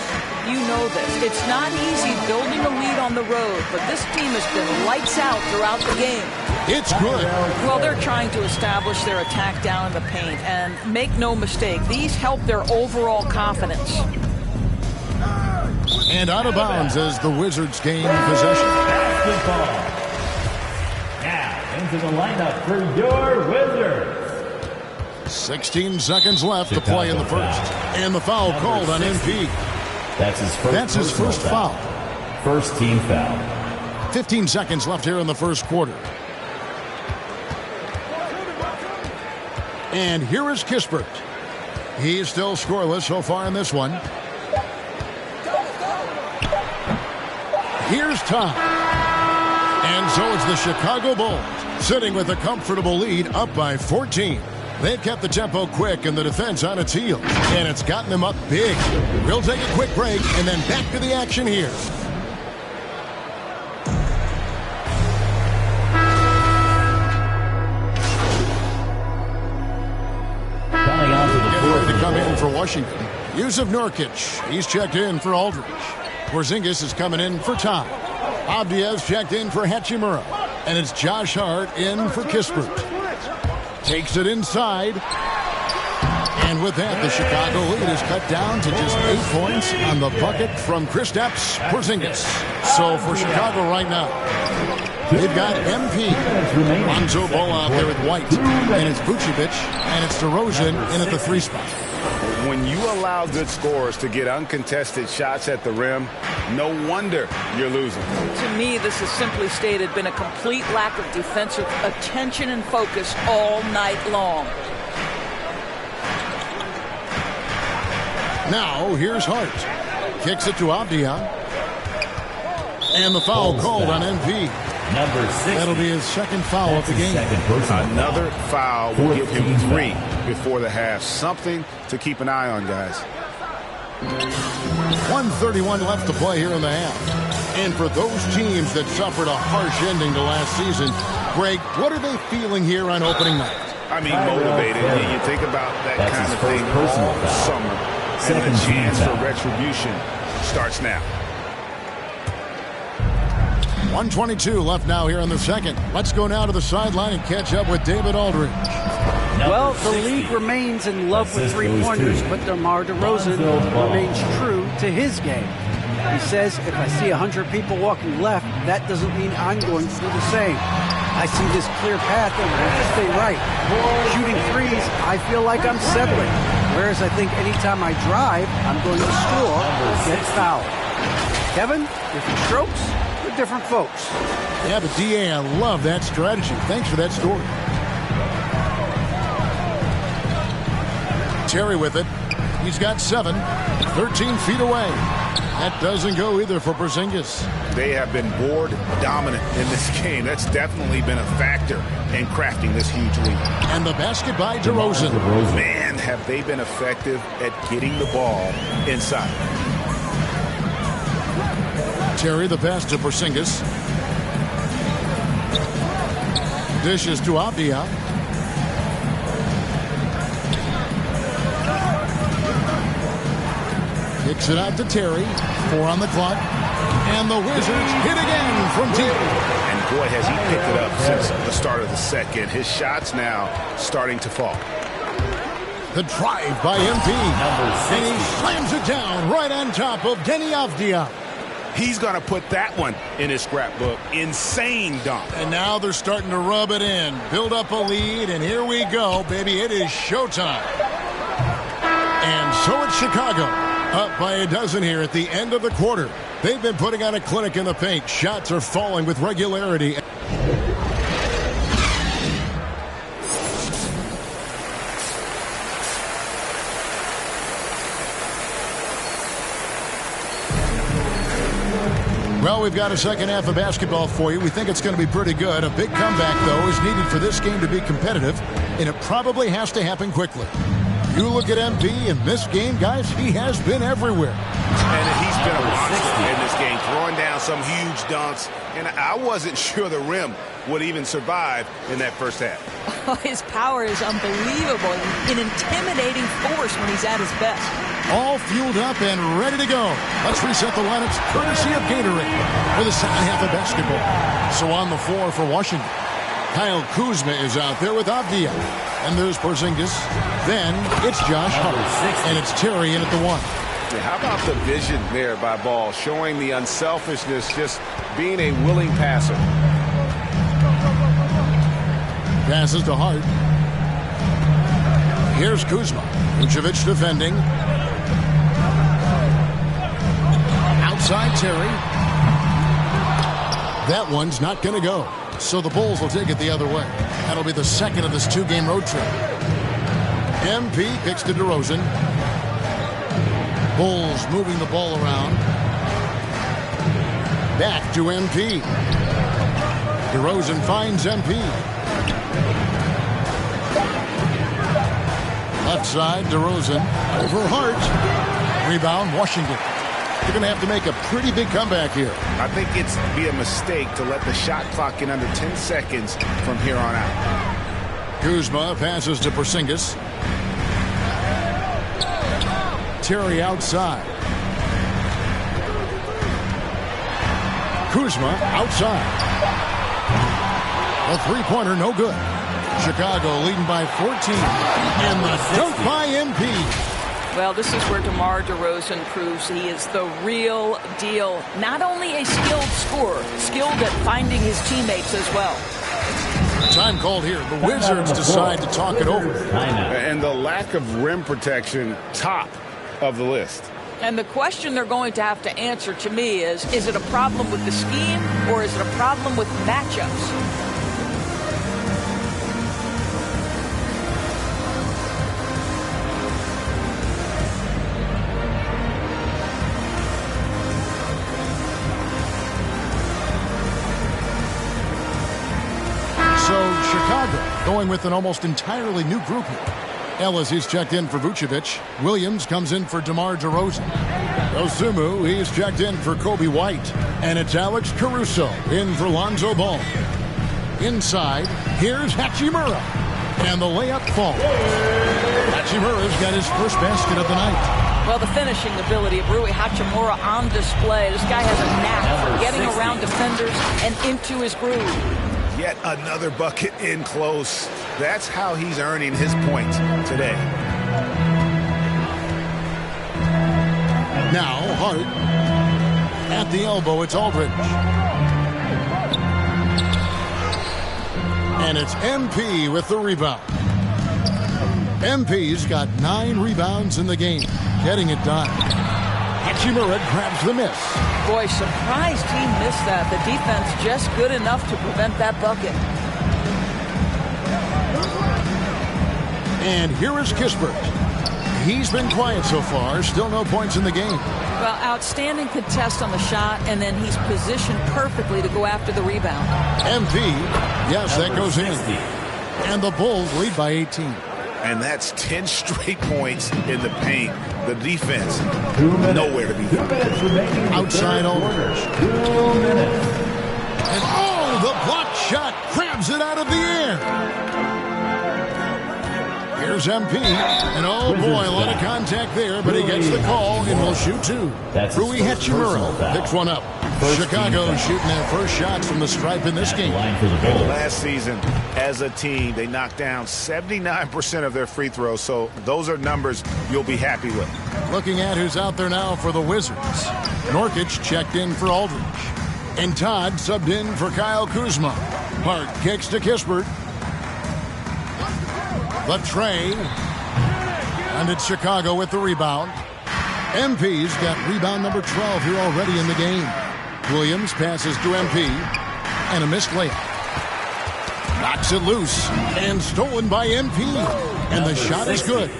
D: You know this. It's not easy building a lead on the road, but this team has been lights out throughout the game.
B: It's good.
D: Well, they're trying to establish their attack down in the paint, and make no mistake, these help their overall confidence.
B: And out of bounds as the Wizards gain possession.
G: Basketball. Now into the lineup for your Wizards.
B: 16 seconds left to play in the first. And the foul called on MP.
G: That's his first foul. First team foul.
B: 15 seconds left here in the first quarter. And here is Kispert. He's still scoreless so far in this one. Here's Tom. And so it's the Chicago Bulls sitting with a comfortable lead up by 14. They've kept the tempo quick and the defense on its heels. And it's gotten them up big. We'll take a quick break and then back to the action here.
G: Coming onto the floor
B: to come in for Washington. Yusuf Nurkic. He's checked in for Aldridge. Porzingis is coming in for Tom. Avdia's checked in for Hachimura. And it's Josh Hart in for Kispert. Takes it inside. And with that, the Chicago lead is cut down to just 8 points on the bucket from Kristaps Porzingis. So for Chicago right now, they've got MP, Lonzo Ball out there with White, and it's Vucevic, and it's DeRozan in at the 3 spot.
C: When you allow good scorers to get uncontested shots at the rim, no wonder you're losing.
D: To me, this has simply stated been a complete lack of defensive attention and focus all night long.
B: Now, here's Hart. Kicks it to Avdia. And the foul called on MP.
G: Number 6.
B: That'll be his second foul of the game.
C: Another foul will give him 3 before the half. Something to keep an eye on, guys.
B: 1:31 left to play here in the half. And for those teams that suffered a harsh ending to last season, Greg, what are they feeling here on opening night?
C: I mean, motivated. You think about that kind of thing all summer. And the chance for retribution starts now.
B: 1:22 left now here in the second. Let's go now to the sideline and catch up with David Aldridge.
E: Well, the league remains in love with three-pointers, but DeMar DeRozan remains true to his game. He says, if I see 100 people walking left, that doesn't mean I'm going to do the same. I see this clear path and I have to stay right. Shooting threes, I feel like I'm settling. Whereas I think anytime I drive, I'm going to score or get fouled. Kevin, different strokes for different folks.
B: Yeah, but DA, I love that strategy. Thanks for that story. Terry with it. He's got 7, 13 feet away. That doesn't go either for Porzingis.
C: They have been board dominant in this game. That's definitely been a factor in crafting this huge lead.
B: And the basket by DeRozan.
C: Man, have they been effective at getting the ball inside.
B: Terry, the pass to Porzingis. Dishes to Avdia. Kicks it out to Terry. 4 on the clock. And the Wizards hit again from deep.
C: And boy, has he picked it up since the start of the second. His shots now starting to fall.
B: The drive by MP. And he slams it down right on top of Denny Avdia.
C: He's going to put that one in his scrapbook. Insane dunk.
B: And now they're starting to rub it in. Build up a lead, and here we go, baby. It is showtime. And so it's Chicago. Up by a dozen here at the end of the quarter. They've been putting on a clinic in the paint. Shots are falling with regularity. Well, we've got a second half of basketball for you. We think it's going to be pretty good. A big comeback, though, is needed for this game to be competitive, and it probably has to happen quickly. You look at MP in this game, guys, he has been everywhere.
C: And he's been a monster in this game, throwing down some huge dunks. And I wasn't sure the rim would even survive in that first half.
D: Oh, his power is unbelievable. An intimidating force when he's at his best.
B: All fueled up and ready to go. Let's reset the lineups courtesy of Gatorade for the second half of basketball. So on the floor for Washington, Kyle Kuzma is out there with Avdia. And there's Porzingis. Then it's Josh Hart. And it's Terry in at the 1.
F: How about the vision there by Ball, showing the unselfishness, just being a willing passer.
B: Passes to Hart. Here's Kuzma. Vucevic defending. Outside Terry. That one's not going to go. So the Bulls will take it the other way. That'll be the second of this 2-game road trip. MP kicks to DeRozan. Bulls moving the ball around. Back to MP. DeRozan finds MP. Left side, DeRozan. Over Hart. Rebound, Washington. They're going to have to make a pretty big comeback here.
C: I think it's be a mistake to let the shot clock in under 10 seconds from here on out.
B: Kuzma passes to Porzingis. Terry outside. Kuzma outside. A three-pointer, no good. Chicago leading by 14. And the dunk by MP.
D: Well, this is where DeMar DeRozan proves he is the real deal. Not only a skilled scorer, skilled at finding his teammates as well.
B: Time called here. The Wizards decide to talk it over.
C: And the lack of rim protection, top of the list.
D: And the question they're going to have to answer to me is it a problem with the scheme or is it a problem with matchups?
B: So Chicago going with an almost entirely new group here. Ellis, he's checked in for Vucevic. Williams comes in for DeMar DeRozan. Osumu, he's checked in for Kobe White. And it's Alex Caruso in for Lonzo Ball. Inside, here's Hachimura. And the layup falls. Hachimura's got his first basket of the night.
D: Well, the finishing ability of Rui Hachimura on display. This guy has a knack for getting around defenders and into his groove.
C: Yet another bucket in close. That's how he's earning his points today.
B: Now Hart. At the elbow, it's Aldridge. And it's MP with the rebound. MP's got 9 rebounds in the game, getting it done. Hachimura grabs the miss.
D: Boy, surprised he missed that. The defense just good enough to prevent that bucket.
B: And here is Kispert. He's been quiet so far. Still no points in the game.
D: Well, outstanding contest on the shot, and then he's positioned perfectly to go after the rebound.
B: MP, yes, that goes in. And the Bulls lead by 18.
C: And that's 10 straight points in the paint. The defense, nowhere to be found.
B: Outside Aldridge.
G: 2 minutes.
B: And the blocked shot grabs it out of the air. Here's MP. And boy, a lot of contact there, but he gets the call and will shoot 2. Rui Hachimura picks one up. Chicago shooting their first shots from the stripe in this game.
C: Last season, as a team, they knocked down 79% of their free throws, so those are numbers you'll be happy with.
B: Looking at who's out there now for the Wizards. Norkic checked in for Aldridge. And Todd subbed in for Kyle Kuzma. Hart kicks to Kispert. The tray. And it's Chicago with the rebound. MP's got rebound number 12 here already in the game. Williams passes to MP. And a missed layup. Knocks it loose. And stolen by MP. And the shot is good.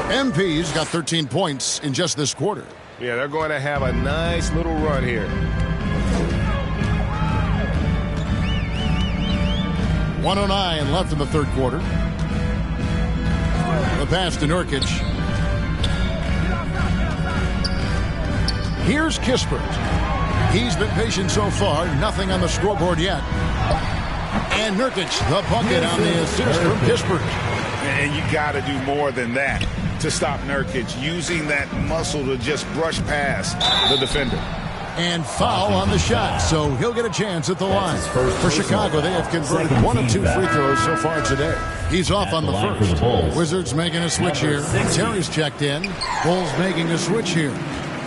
B: MP's got 13 points in just this quarter.
F: Yeah, they're going to have a nice little run here.
B: 1:09 left in the third quarter. The pass to Nurkic. Here's Kispert. He's been patient so far. Nothing on the scoreboard yet. And Nurkic, the bucket on the assist from Kispert.
C: And you got to do more than that to stop Nurkic, using that muscle to just brush past the defender.
B: And foul on the shot, so he'll get a chance at the line. For Chicago, they have converted 1 of 2 free throws so far today. He's off on the first. Wizards making a switch here. Terry's checked in. Bulls making a switch here.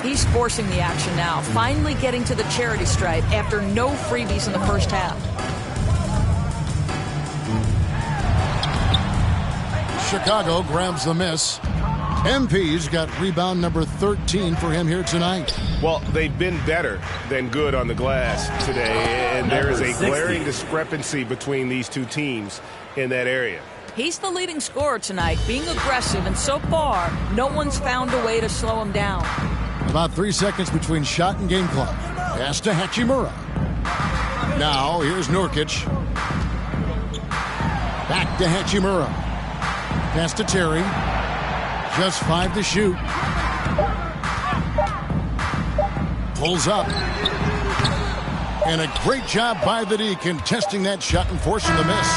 D: He's forcing the action now, finally getting to the charity stripe after no freebies in the first half.
B: Chicago grabs the miss. MP's got rebound number 13 for him here tonight.
F: Well, they've been better than good on the glass today, and there is a glaring discrepancy between these two teams in that area.
D: He's the leading scorer tonight, being aggressive, and so far, no one's found a way to slow him down.
B: About 3 seconds between shot and game clock. Pass to Hachimura. Now, here's Nurkic. Back to Hachimura. Pass to Terry. Just 5 to shoot. Pulls up. And a great job by the D contesting that shot and forcing the miss.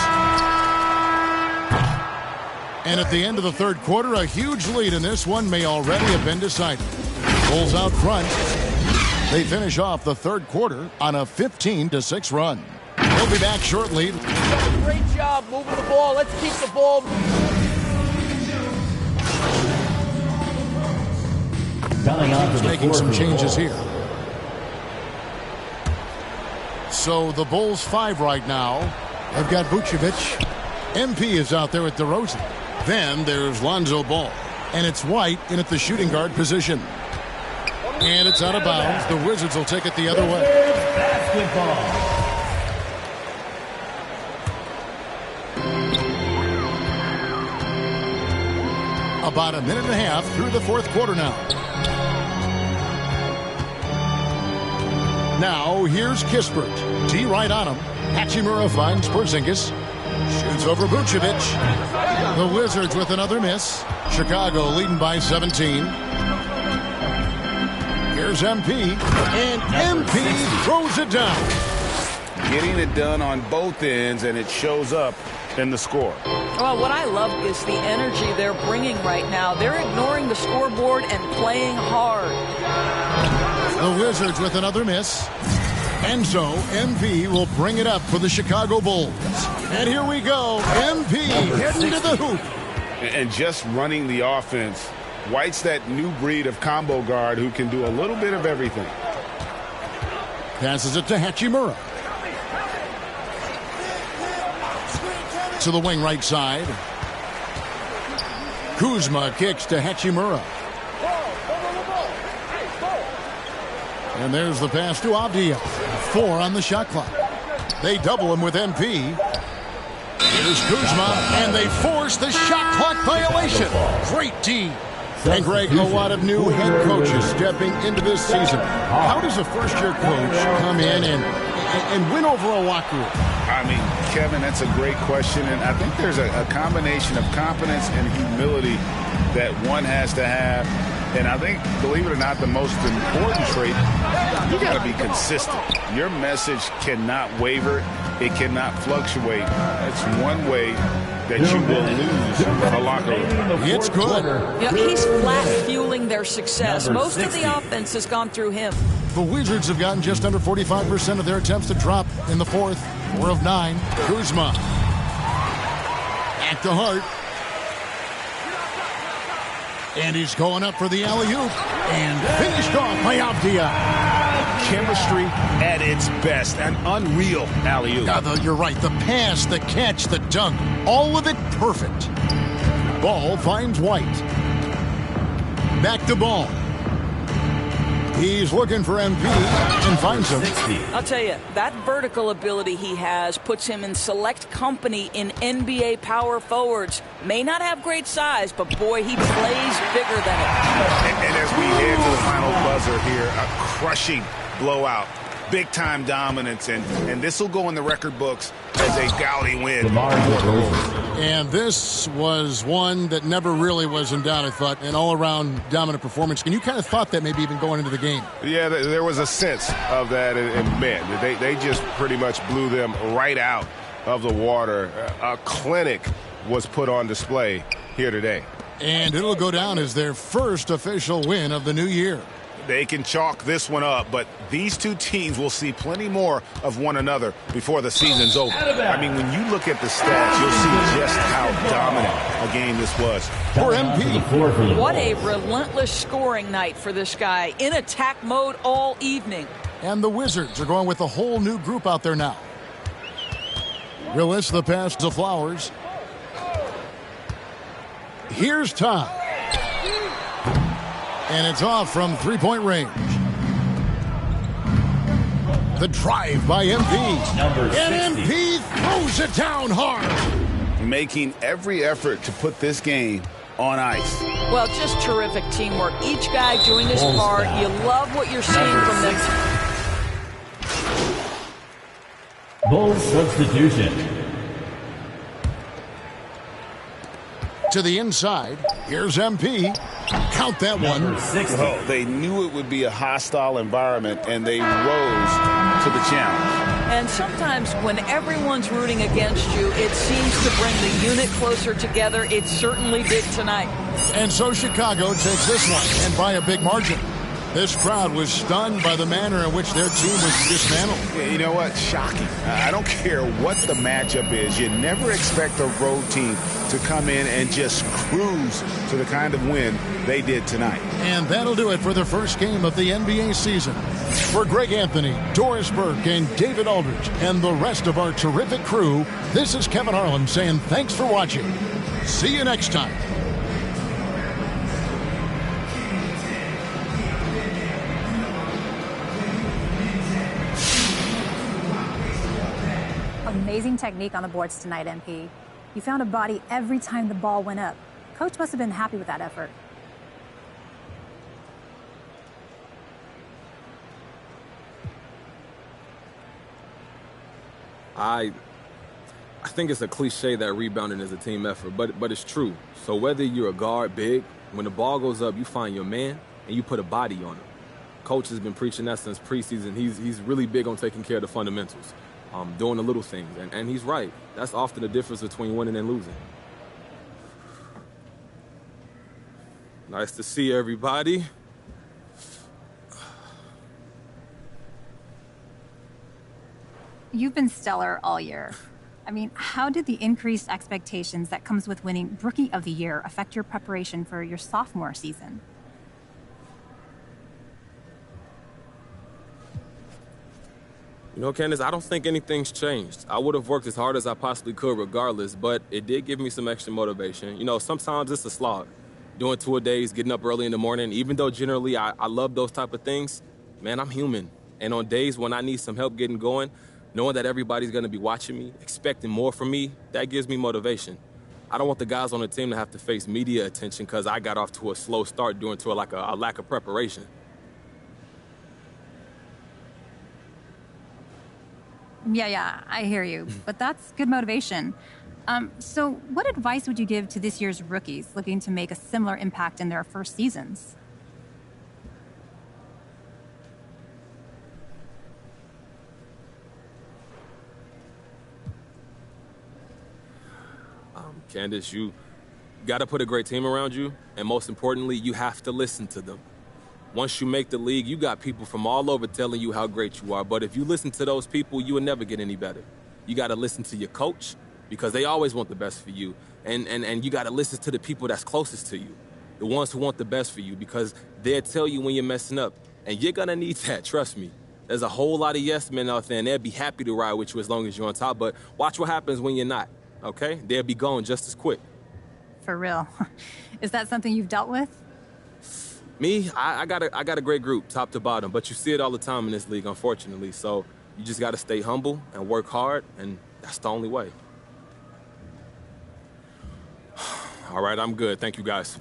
B: And at the end of the third quarter, a huge lead in this one may already have been decided. Bulls out front. They finish off the third quarter on a 15-6 run. We'll be back shortly.
H: Great job moving the ball. Let's keep the ball.
B: Making some changes here. So the Bulls 5 right now. They've got Vucevic. MP is out there at DeRozan. Then there's Lonzo Ball. And it's White in at the shooting guard position. And it's out of bounds. The Wizards will take it the other way.
G: Basketball.
B: About a minute and a half through the fourth quarter now. Now, here's Kispert. T right on him. Hachimura finds Porzingis. Shoots over Vucevic. The Wizards with another miss. Chicago leading by 17. Here's MP. And MP throws it down.
C: Getting it done on both ends, and it shows up in the score.
D: Well, what I love is the energy they're bringing right now. They're ignoring the scoreboard and playing hard.
B: The Wizards with another miss. And so MP will bring it up for the Chicago Bulls. And here we go. MP heading to the hoop.
C: And just running the offense. White's that new breed of combo guard who can do a little bit of everything.
B: Passes it to Hachimura. To the wing right side. Kuzma kicks to Hachimura. And there's the pass to Avdia. 4 on the shot clock. They double him with MP. Here's Kuzma, and they force the shot clock violation. Great team. And Greg, a lot of new head coaches stepping into this season. How does a first-year coach come in and win over a locker room?
C: I mean, Kevin, that's a great question, and I think there's a combination of confidence and humility that one has to have. And I think, believe it or not, the most important trait, you got to be consistent. Your message cannot waver. It cannot fluctuate. That's one way that you will lose a locker room.
B: It's good.
D: You know, he's flat fueling their success. Most of the offense has gone through him.
B: The Wizards have gotten just under 45% of their attempts to drop in the fourth. 4 of 9. Kuzma. Back to Hart. And he's going up for the alley-oop. And finished off by Avdia.
C: Chemistry at its best. An unreal alley-oop.
B: You're right. The pass, the catch, the dunk. All of it perfect. Ball finds White. Back to Ball. He's looking for MP and finds him.
D: I'll tell you, that vertical ability he has puts him in select company in NBA power forwards. May not have great size, but boy, he plays bigger than it.
C: And as we head to the final buzzer here, a crushing blowout. Big-time dominance, and this will go in the record books as a gaudy win.
B: And this was one that never really was in doubt, I thought, an all-around dominant performance. And you kind of thought that maybe even going into the game.
F: Yeah, there was a sense of that, and man, they just pretty much blew them right out of the water. A clinic was put on display here today.
B: And it'll go down as their first official win of the new year.
C: They can chalk this one up, but these two teams will see plenty more of one another before the season's over. I mean, when you look at the stats, you'll see just how dominant a game this was.
B: For MP.
D: What a relentless scoring night for this guy. In attack mode all evening.
B: And the Wizards are going with a whole new group out there now. Willis, the pass to Flowers. Here's Todd. And it's off from three-point range. The drive by MP. And MP throws it down hard.
C: Making every effort to put this game on ice.
D: Well, just terrific teamwork. Each guy doing his part. You love what you're seeing from them.
G: Bulls substitution.
B: To the inside. Here's MP. Count that one.
C: Well, they knew it would be a hostile environment, and they rose to the challenge.
D: And sometimes when everyone's rooting against you, it seems to bring the unit closer together. It certainly did tonight.
B: And so Chicago takes this one, and by a big margin. This crowd was stunned by the manner in which their team was dismantled.
C: You know what? Shocking. I don't care what the matchup is. You never expect a road team to come in and just cruise to the kind of win they did tonight.
B: And that'll do it for the first game of the NBA season. For Greg Anthony, Doris Burke, and David Aldridge, and the rest of our terrific crew, this is Kevin Harlan saying thanks for watching. See you next time.
U: Amazing technique on the boards tonight, MP. You found a body every time the ball went up. Coach must have been happy with that effort.
H: I think it's a cliche that rebounding is a team effort, but it's true. So whether you're a guard, big, when the ball goes up, you find your man and you put a body on him. Coach has been preaching that since preseason. He's really big on taking care of the fundamentals. Doing the little things, and he's right. That's often the difference between winning and losing. Nice to see everybody.
U: You've been stellar all year. I mean, how did the increased expectations that comes with winning Rookie of the Year affect your preparation for your sophomore season?
H: You know, Candace, I don't think anything's changed. I would have worked as hard as I possibly could regardless, but it did give me some extra motivation. You know, sometimes it's a slog. Doing tour-a-days, getting up early in the morning, even though generally I love those type of things, man, I'm human. And on days when I need some help getting going, knowing that everybody's going to be watching me, expecting more from me, that gives me motivation. I don't want the guys on the team to have to face media attention because I got off to a slow start due to a lack of preparation.
U: Yeah, I hear you. But that's good motivation. So what advice would you give to this year's rookies looking to make a similar impact in their first seasons?
H: Candace, you got to put a great team around you, and most importantly, you have to listen to them. Once you make the league, you got people from all over telling you how great you are, but if you listen to those people, you will never get any better. You got to listen to your coach, because they always want the best for you, and you got to listen to the people that's closest to you, the ones who want the best for you, because they'll tell you when you're messing up, and you're going to need that, trust me. There's a whole lot of yes men out there, and they'll be happy to ride with you as long as you're on top, but watch what happens when you're not. Okay? They'll be gone just as quick.
U: For real. Is that something you've dealt with?
H: Me, I got a great group, top to bottom, but you see it all the time in this league, unfortunately. So you just got to stay humble and work hard, and that's the only way. All right, I'm good. Thank you, guys.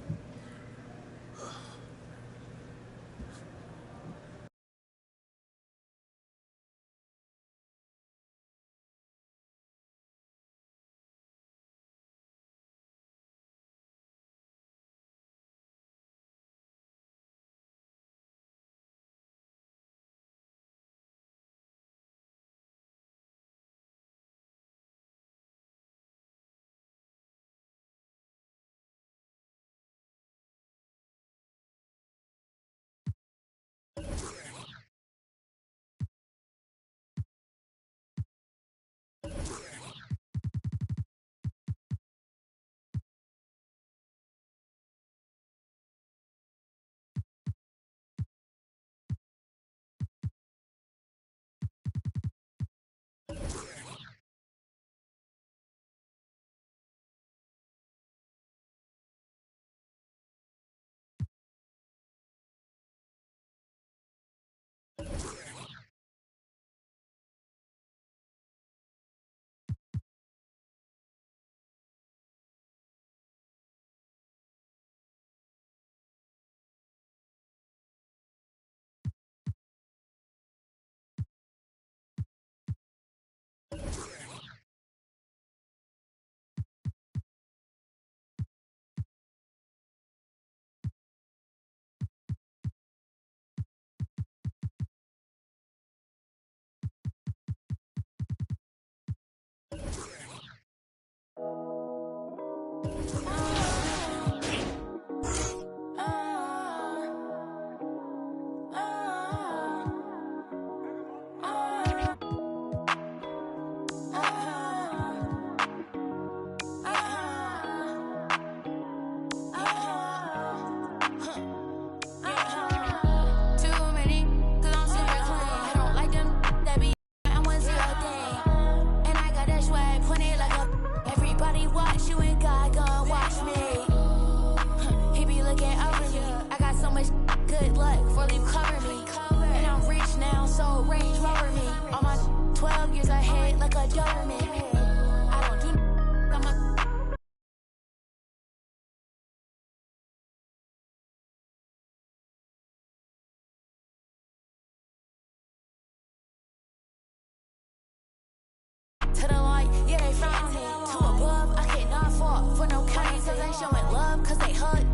I: To the light, yeah, they found me. To above, I cannot fall for no kind, cause they showing love, cause they hug.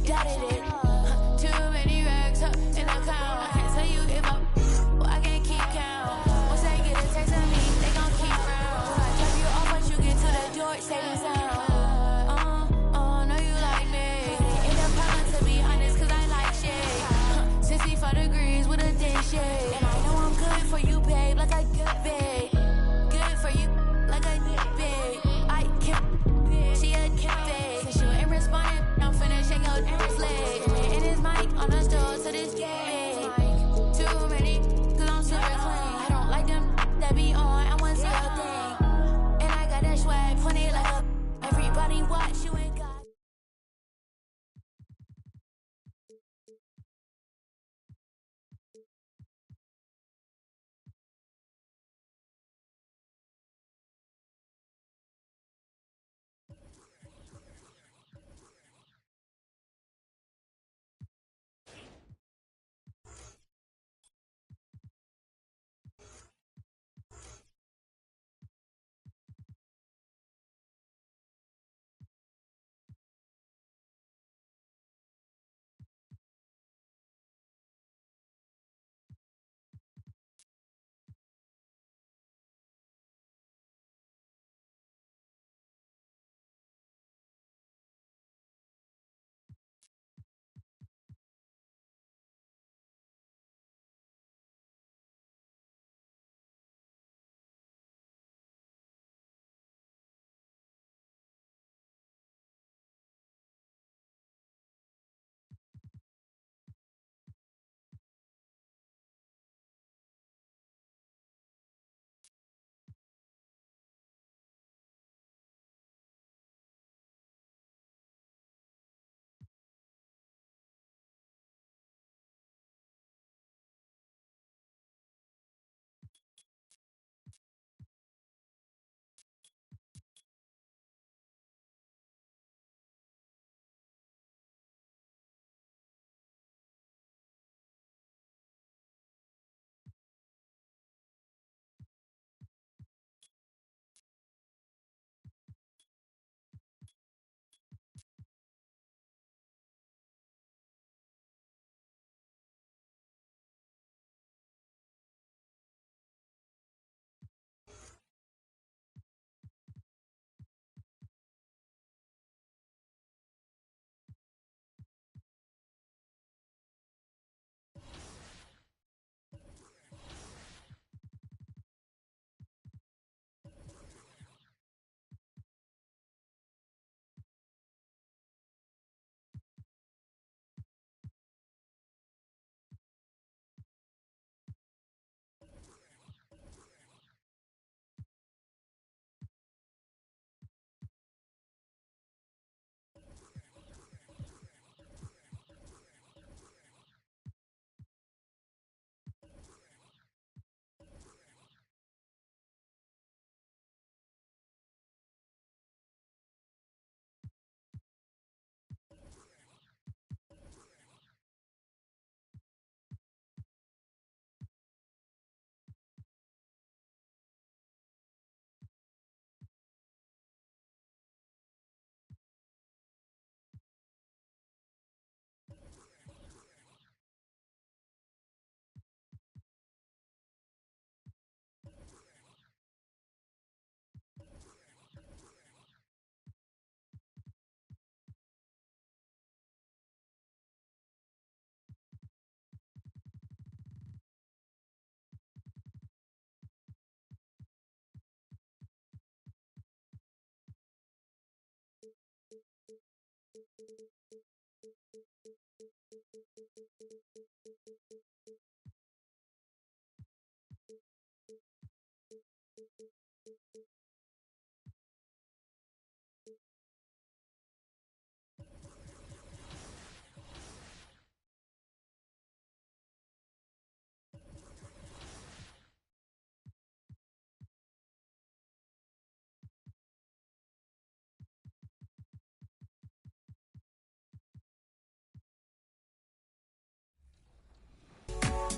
I: Doubted it. Too many rags up in the account. I can't tell you if I can't keep count. Once they get a text of me, they gon' keep round.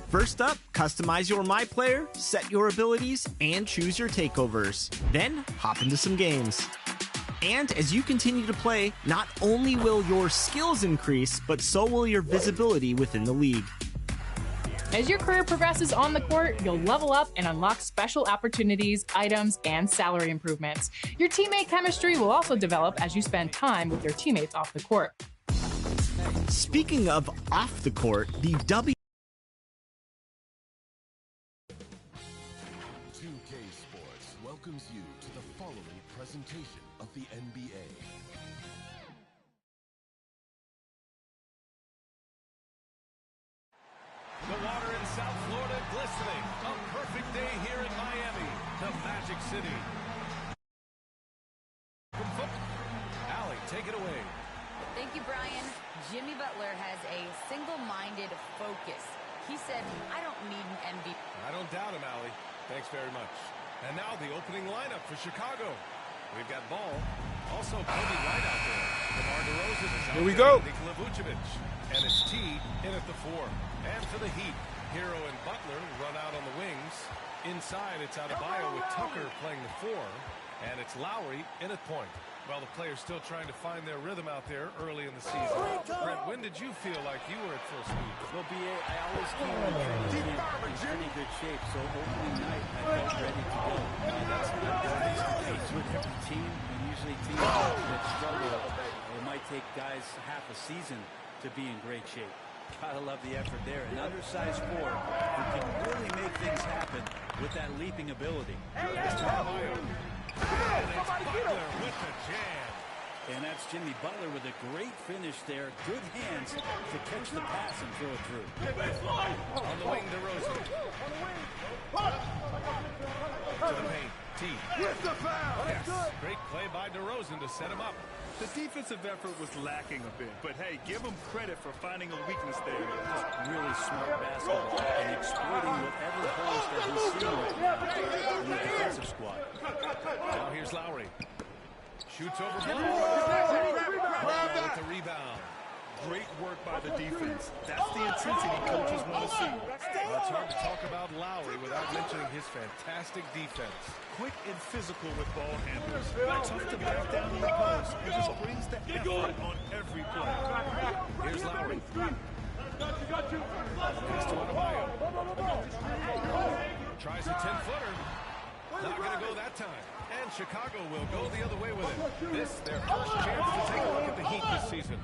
S: First up, customize your My Player, set your abilities, and choose your takeovers. Then, hop into some games. And as you continue to play, not only will your skills increase, but so will your visibility within the league.
T: As your career progresses on the court, you'll level up and unlock special opportunities, items, and salary improvements. Your teammate chemistry will also develop as you spend time with your teammates off the court.
S: Speaking of off the court, the
K: 2K Sports welcomes you to the following presentation of the NBA.
V: The water in South Florida glistening. A perfect day here in Miami, the Magic City. Allie, take it away.
W: Thank you, Brian. Jimmy Butler has a single-minded focus. He said, I don't need an MVP.
V: I don't doubt him, Allie. Thanks very much. And now the opening lineup for Chicago. We've got Ball. Also Kobe White out there. DeMar DeRozan is out.
C: Here we go.
V: Nikola Vucevic. And it's T in at the 4. And for the Heat, Hero and Butler run out on the wings. Inside, it's Adebayo with Tucker playing the 4. And it's Lowry in at point. Well, the players still trying to find their rhythm out there early in the season. Brent, when did you feel like you were at full speed?
X: Well, B.A., I always came in training in pretty good shape, so opening night, I felt ready to go. That's not always the case with every team, and usually teams that struggle, it might take guys half a season to be in great shape. Gotta love the effort there. An undersized 4 who can really make things happen with that leaping ability.
V: With the jam.
X: And that's Jimmy Butler with a great finish there. Good hands to catch the pass and throw it through.
V: On the wing, DeRozan. To the paint. T.
Y: With the foul.
V: Yes. Great play by DeRozan to set him up.
Y: The defensive effort was lacking a bit, but hey, give them credit for finding a weakness there.
X: Really smart basketball and exploiting whatever holes that he's seeing in the defensive squad.
V: Now here's Lowry. Shoots over Ball with the rebound.
Y: Great work by the defense. That's the intensity coaches want to see.
V: Well, it's hard to talk about Lowry without mentioning his fantastic defense.
Y: Quick and physical with ball handlers. Tough to back down the opponents. He just brings the effort on every play.
V: Here's Lowry. Pass to Adebayo. Tries a 10-footer. Not going to go that time. And Chicago will go the other way with it. This, their first chance to take a look at the Heat this season.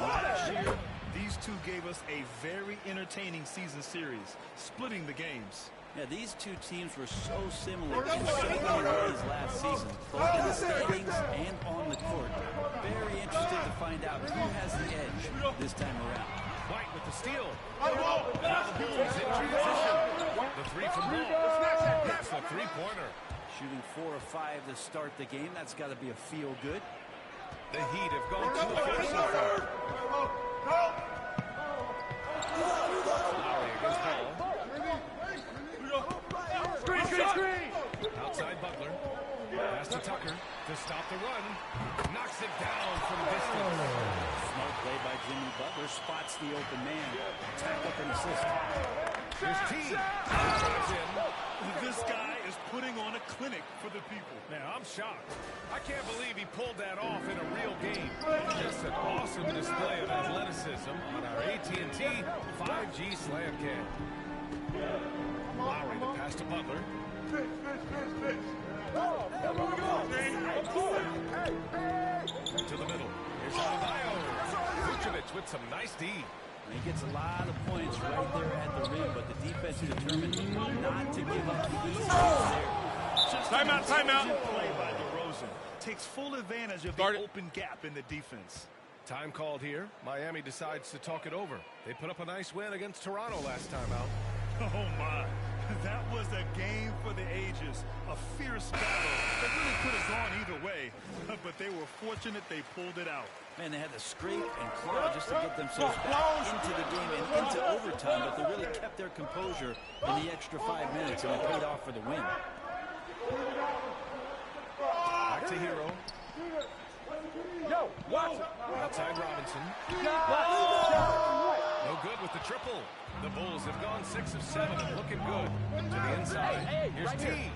Y: Last year, these two gave us a very entertaining season series, splitting the games.
X: Yeah, these two teams were so similar in so many ways last season, both in the standings and on the court. Very interested to find out who has the edge this time around.
V: White with the steal. He's in transition. The 3 from Ball. That's the 3-pointer.
X: Shooting 4 of 5 to start the game. That's got to be a feel-good.
V: The Heat have gone 2 of 4 so far. Lowry against Ball.
Y: Screen.
V: Outside Butler. Pass to Tucker to stop the run. Knocks it down from distance.
X: Smart play by Jimmy Butler. Spots the open man. Tackle and assist.
V: Here's T.
Y: This guy is putting on a clinic for the people.
V: Now, I'm shocked. I can't believe he pulled that off in a real game. Just an awesome display of athleticism on our AT&T 5G Slam Cam. Lowry, the pass to Butler. To the middle. Here's Adebayo. Vucevic with some nice D.
X: He gets a lot of points right there at the rim, but the defense is determined not to give up the easy there.
Y: Timeout. Play by DeRozan. Takes full advantage of the open gap in the defense.
V: Time called here. Miami decides to talk it over. They put up a nice win against Toronto last time out.
Y: Oh, my. That was a game for the ages. A fierce battle that really could have gone either way. But they were fortunate they pulled it out.
A: Man, they had to scrape and claw just to get themselves back into the game and into overtime, but they really kept their composure in the extra 5 minutes, and it paid off for the win.
V: Back to Hero. Outside Robinson. No good with the triple. The Bulls have gone 6 of 7 and looking good. To the inside. Here's T.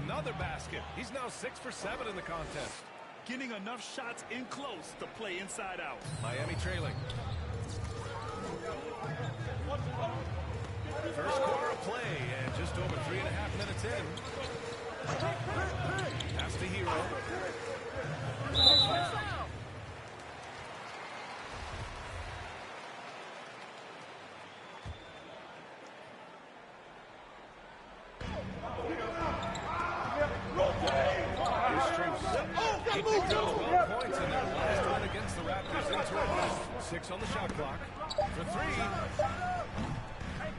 V: Another basket. He's now 6 for 7 in the contest.
Y: Getting enough shots in close to play inside out.
V: Miami trailing. First quarter of play and just over 3.5 minutes in. Pass to Hero. He picked up 12 points in their last win against the Raptors in Toronto. 6 on the shot clock. For 3.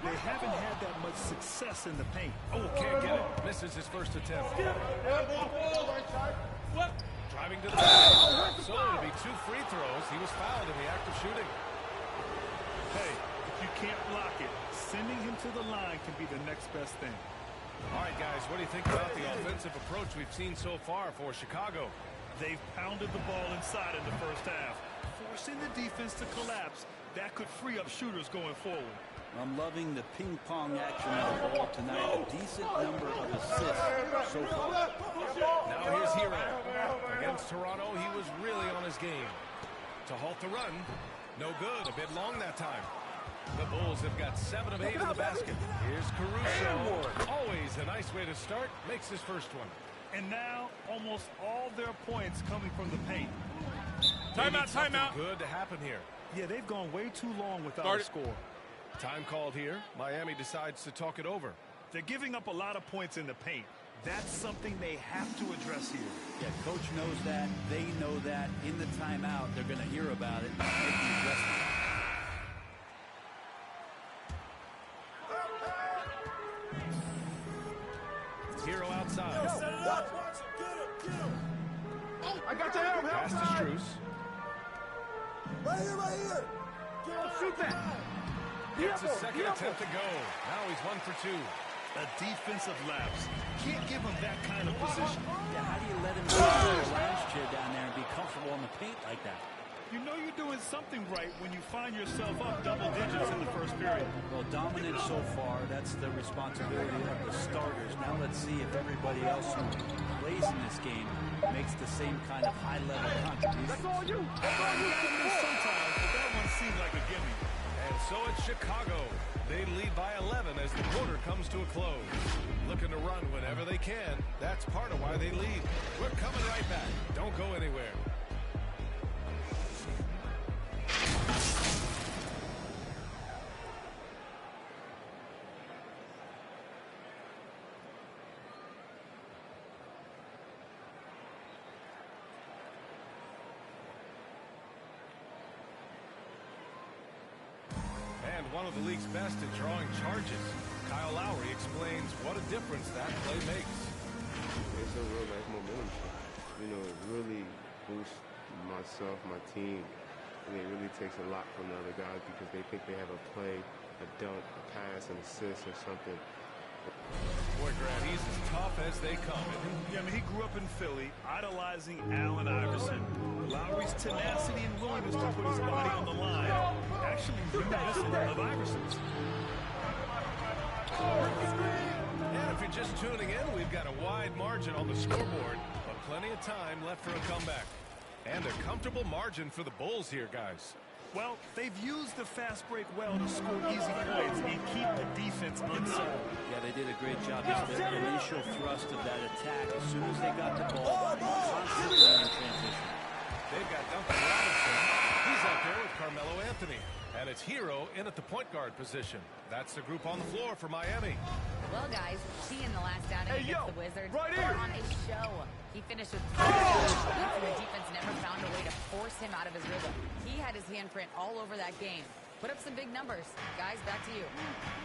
Y: They haven't had that much success in the paint.
V: Oh, can't get it. Misses his first attempt. Driving to the basket. So it'll be 2 free throws. He was fouled in the act of shooting.
Y: Hey, if you can't block it, sending him to the line can be the next best thing.
V: All right, guys, what do you think about the offensive approach we've seen so far for Chicago?
Y: They've pounded the ball inside in the first half, forcing the defense to collapse. That could free up shooters going forward.
A: I'm loving the ping-pong action of the ball tonight. A decent number of assists so far.
V: Now here's Hero. Against Toronto, he was really on his game. To halt the run. No good. A bit long that time. The Bulls have got 7 of 8 in the basket. Here's Caruso. Always a nice way to start. Makes his first one.
Y: And now, almost all their points coming from the paint.
V: Timeout. Good to happen here.
Y: Yeah, they've gone way too long without a score.
V: Time called here. Miami decides to talk it over.
Y: They're giving up a lot of points in the paint. That's something they have to address here.
A: Yeah, coach knows that. They know that. In the timeout, they're going to hear about it and make the adjustment.
V: Hero outside.
L: I got your help.
V: Pass to Strus.
L: Right here.
Y: Shoot that.
V: Gets his second attempt to go. Now he's 1 for 2.
Y: A defensive lapse. Can't give him that kind of position.
A: Yeah, how do you let him go to a lounge chair down there and be comfortable in the paint like that?
Y: You know you're doing something right when you find yourself up double digits in the first period.
A: Well, dominant so far. That's the responsibility of the starters. Now let's see if everybody else who plays in this game makes the same kind of high-level contributions.
Y: That's all you. Sometimes, but that one seemed like a gimme.
V: And so it's Chicago. They lead by 11 as the quarter comes to a close. Looking to run whenever they can. That's part of why they lead. We're coming right back. Don't go anywhere. And one of the league's best at drawing charges. Kyle Lowry explains what a difference that play makes.
J: It's a real life momentum shift. You know, it really boosts myself, my team, and it really takes a lot from the other guys because they think they have a play, a dunk, a pass, an assist or something.
V: Boy, Grant, he's as tough as they come.
Y: Yeah, I mean, he grew up in Philly, idolizing Allen Iverson. Lowry's tenacity and willingness to put his body on the line actually reminiscent of Iverson's.
V: And if you're just tuning in, we've got a wide margin on the scoreboard, but plenty of time left for a comeback. And a comfortable margin for the Bulls here, guys.
Y: Well, they've used the fast break well to score easy points and keep the defense unsettled.
A: Yeah, they did a great job. Just the initial thrust of that attack. As soon as they got the ball, constantly in transition.
V: They've got Duncan Robinson. He's out there with Carmelo Anthony. And it's Hero in at the point guard position. That's the group on the floor for Miami.
W: Well, guys, T in the last outing against the Wizards
R: right
W: put
R: here.
W: on a show. He finished with 3 points, and the defense never found a way to force him out of his rhythm. He had his handprint all over that game. Put up some big numbers. Guys, back to you.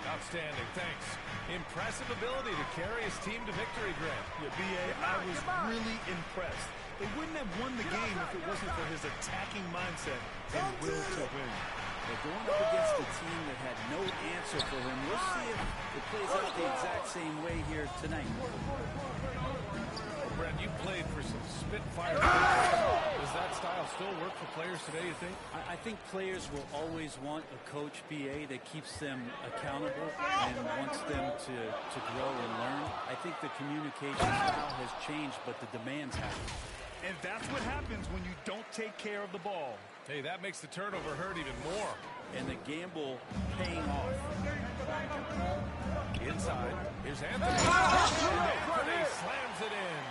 V: Outstanding, thanks. Impressive ability to carry his team to victory, Grant.
Y: Yeah, B.A., I was really impressed. They wouldn't have won the game if it wasn't for his attacking mindset and will to win.
A: They're going up against a team that had no answer for him. We'll see if it plays out the exact same way here tonight.
V: Brent, you played for some Spitfire. Does that style still work for players today, you think?
A: I think players will always want a coach, BA, that keeps them accountable and wants them to grow and learn. I think the communication style has changed, but the demands haven't.
Y: And that's what happens when you don't take care of the ball.
V: Hey, that makes the turnover hurt even more.
A: And the gamble paying off.
V: Inside, here's Anthony. Anthony slams it in.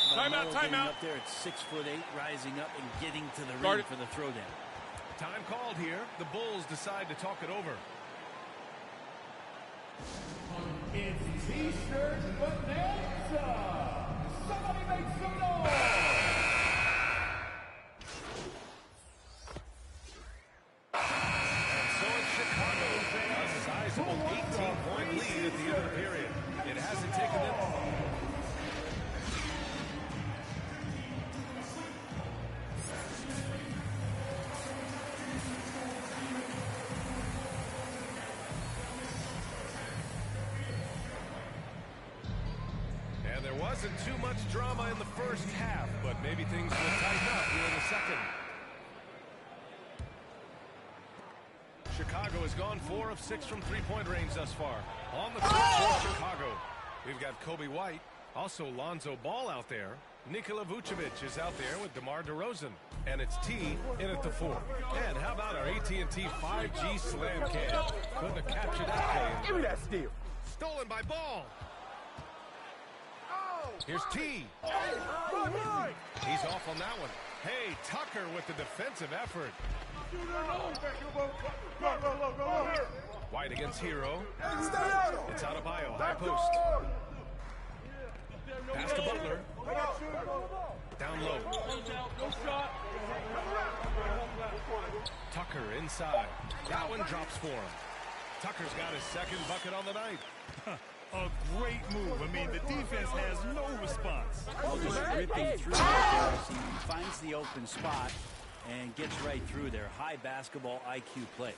A: Timeout. Up there at 6'8", rising up and getting to the rim for the throwdown.
V: Time called here. The Bulls decide to talk it over.
R: It's T-shirt bonanza. Somebody make some noise.
V: And so it's Chicago. A sizable 18-point lead at the end of the period. It hasn't taken them long. And there wasn't too much drama in the first half, but maybe things will tighten up here in the second. Chicago has gone 4 of 6 from three-point range thus far. On the court for Chicago, we've got Kobe White, also Lonzo Ball out there. Nikola Vucevic is out there with DeMar DeRozan. And it's T in at the 4. And how about our AT&T 5G slam cam? Couldn't have captured that play.
R: Give me that steal.
V: Stolen by Ball. Here's T. He's off on that one. Hey, Tucker with the defensive effort. White against Hero. It's out of Bio. High post. Pass to Butler. Down low. Tucker inside. That one drops for him. Tucker's got his second bucket on the night.
Y: A great move. I mean, the defense has no response.
A: Just ripping through there. He finds the open spot and gets right through there. High basketball IQ play.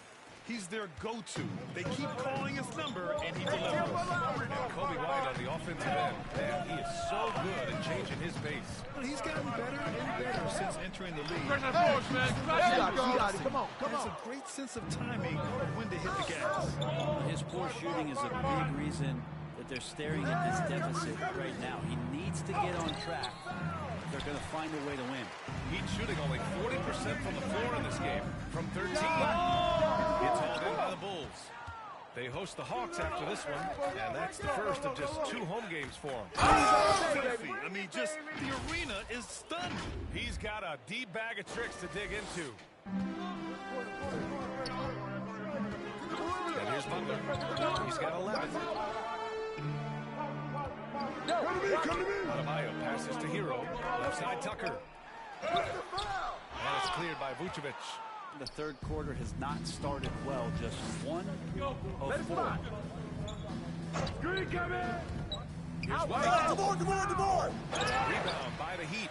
Y: He's their go-to. They keep calling his number, and he delivers.
V: And Kobe White on the offensive end. Man, he is so good at changing his pace.
Y: Well, he's gotten better and better since entering the league.
R: You got it. Come on.
Y: Has a great sense of timing of when to hit the gas.
A: His poor shooting is a big reason that they're staring at this deficit right now. He needs to get on track. They're going to find a way to win.
V: He's shooting only 40% from the floor in this game, from 13. It's hauled in by the Bulls. They host the Hawks after this one, and that's the first of just 2 home games for him.
Y: I mean, just the arena is stunned.
V: He's got a deep bag of tricks to dig into. And here's Butler. He's got 11. Adebayo passes to Hero. Left side Tucker. And it's cleared by Vucevic.
A: The third quarter has not started well. Just 1 of 4.
R: Screen coming.
V: Here's White. Rebound by the Heat.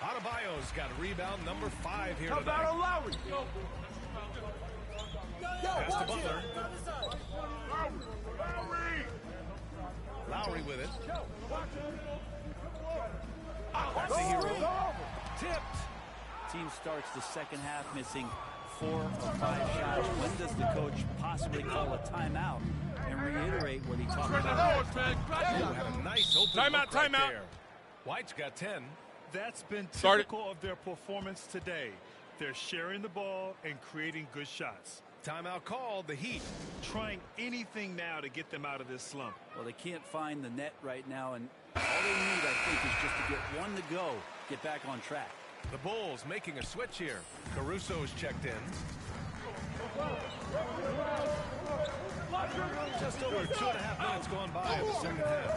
V: Adebayo's got rebound number 5 here tonight.
R: How about Lowry?
V: Pass to Butler. Lowry with it. That's a Hero. Tipped.
A: Team starts the second half missing 4 of 5 shots. When does the coach possibly call a timeout and reiterate what he talked about?
V: Had a nice open look right there. White's got 10.
Y: That's been typical of their performance today. They're sharing the ball and creating good shots.
V: Timeout called, the Heat.
Y: Trying anything now to get them out of this slump.
A: Well, they can't find the net right now, and all they need, I think, is just to get 1 to go, get back on track.
V: The Bulls making a switch here. Caruso's checked in. Just over 2.5 minutes gone by in the second half.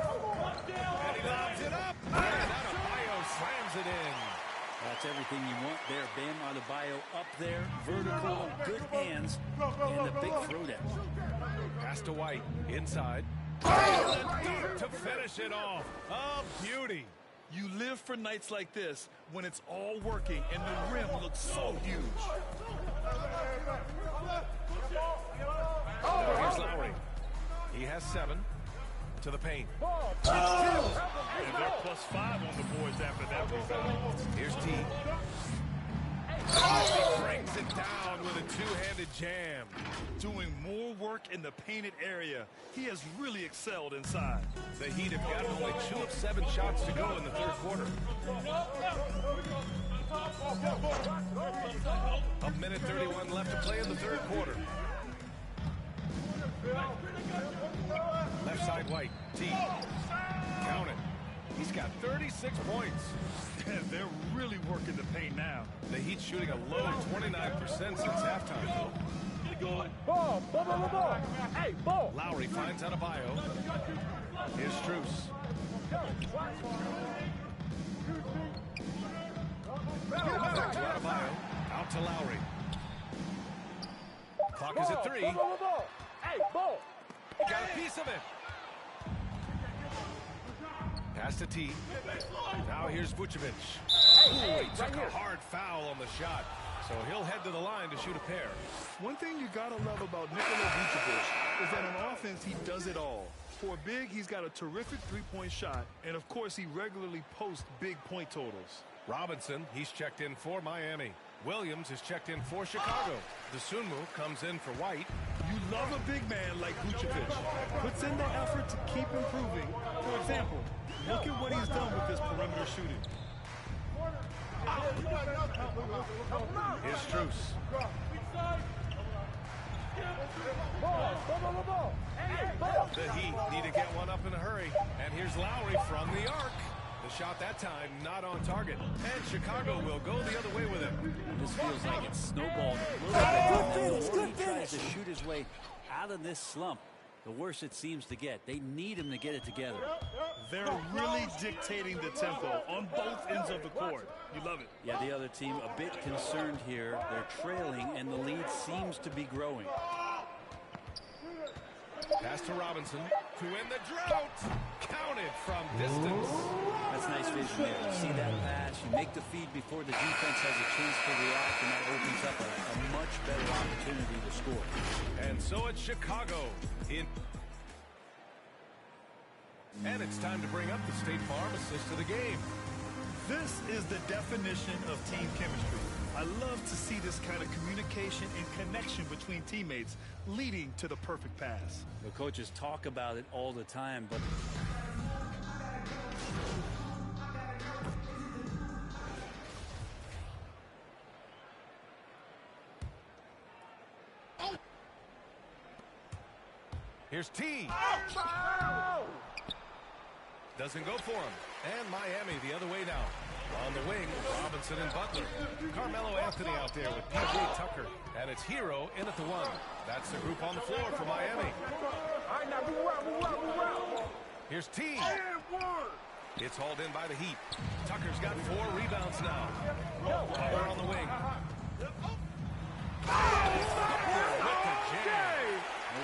V: And he lobs it up. And Adebayo slams it in.
A: That's everything you want there. Bam Adebayo up there, vertical, good hands, and a big throwdown.
V: Pass to White, inside. To finish it off. Oh, beauty.
Y: You live for nights like this when it's all working and the rim looks so huge.
V: Here's Lowry. He has 7 to the paint.
Y: And they're +5 on the boards after that rebound.
V: Here's T. He brings it down with a two-handed jam.
Y: Doing more work in the painted area. He has really excelled inside.
V: The Heat have gotten only 2 of 7 shots to go in the third quarter. 1:31 left to play in the third quarter. Left side White. T. Count it. He's got 36 points.
Y: They're really working the paint now.
V: The Heat shooting a low 29% since halftime.
M: Ball. Hey, ball.
V: Lowry finds Adebayo. Here's Strus. Back to Adebayo. Out to Lowry. Clock is at 3.
M: Hey, ball.
V: Got a piece of it. Pass to T. Now here's Vucevic. He took a hard foul on the shot, so he'll head to the line to shoot a pair.
Y: One thing you gotta love about Nikola Vucevic is that on offense he does it all. For a big, he's got a terrific three-point shot, and of course he regularly posts big point totals.
V: Robinson, he's checked in for Miami. Williams is checked in for Chicago. DeSunmu comes in for White.
Y: You love a big man like Vucevic. Puts in the effort to keep improving. For example, look at what he's done with this perimeter shooting.
V: Here's Strus. The Heat need to get one up in a hurry. And here's Lowry from the arc. The shot that time not on target. And Chicago will go the other way with it.
A: This feels like it's snowballed a little bit. The more he tries to shoot his way out of this slump, the worse it seems to get. They need him to get it together.
Y: They're really dictating the tempo on both ends of the court. You love it.
A: Yeah, the other team a bit concerned here. They're trailing, and the lead seems to be growing.
V: Pass to Robinson to end the drought. Counted from distance.
A: That's nice vision there. You see that pass, you make the feed before the defense has a chance to react, and that opens up a much better opportunity to score.
V: And so it's Chicago and it's time to bring up the State Farm assist of the game.
Y: This is the definition of team chemistry. I love to see this kind of communication and connection between teammates leading to the perfect pass.
A: The coaches talk about it all the time, but
V: here's T. Doesn't go for him. And Miami the other way now. On the wing, Robinson and Butler. Carmelo Anthony out there with P.J. Tucker. And it's Hero in at the 1. That's the group on the floor for Miami. Here's T. It's hauled in by the Heat. Tucker's got 4 rebounds now. Butler on the wing.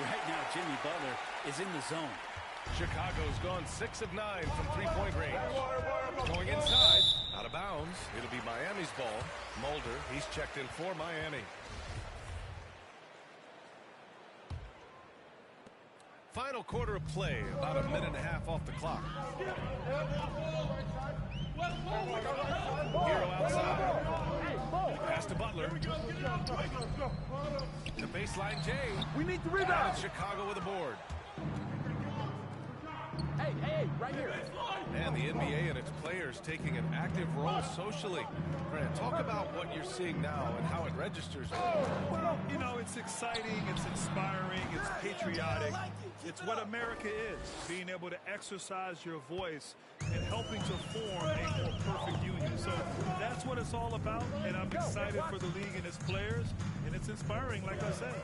A: Right now, Jimmy Butler is in the zone.
V: Chicago's gone 6 of 9 from three-point range. Going inside, out of bounds. It'll be Miami's ball. Mulder, he's checked in for Miami. Final quarter of play, about a minute and a half off the clock. Hero outside. Pass to Butler. The baseline J.
M: We need the rebound.
V: And Chicago with a board.
M: Hey, right here.
V: And the NBA and its players taking an active role socially. Grant, talk about what you're seeing now and how it registers.
Y: Well, you know, it's exciting, it's inspiring, it's patriotic. It's what America is, being able to exercise your voice and helping to form a more perfect union. So that's what it's all about, and I'm excited for the league and its players, and it's inspiring, like I said.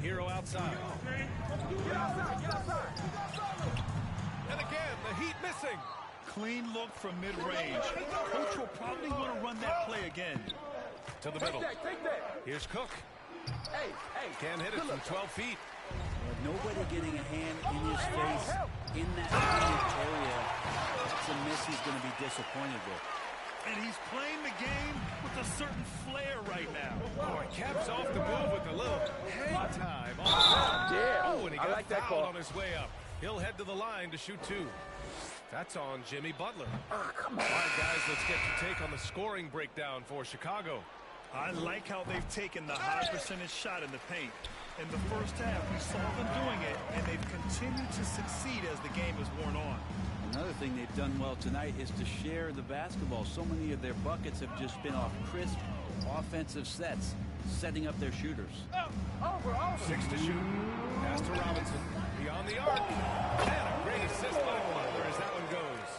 V: Hero outside. And again, the Heat missing.
Y: Clean look from mid-range. Coach will probably want to run that play again.
V: To the middle.
M: Take that.
V: Here's Cook.
M: Hey.
V: Can't hit it from 12 feet.
A: Nobody getting a hand in his face in that area. It's a miss he's going to be disappointed with.
Y: And he's playing the game with a certain flair right now.
V: Oh, he caps off the move with a little hang time on the
M: Yeah.
V: Oh, and he got
M: I like that
V: fouled
M: call.
V: on his way up. He'll head to the line to shoot 2. That's on Jimmy Butler.
M: Come on.
V: All right, guys, let's get your take on the scoring breakdown for Chicago.
Y: I like how they've taken the high percentage shot in the paint. In the first half, we saw them doing it, and they've continued to succeed as the game has worn on.
A: Another thing they've done well tonight is to share the basketball. So many of their buckets have just been off crisp offensive sets, setting up their shooters.
M: Over.
V: 6 to shoot. Pass to Robinson. Beyond the arc. And a great assist by Butler as that one goes.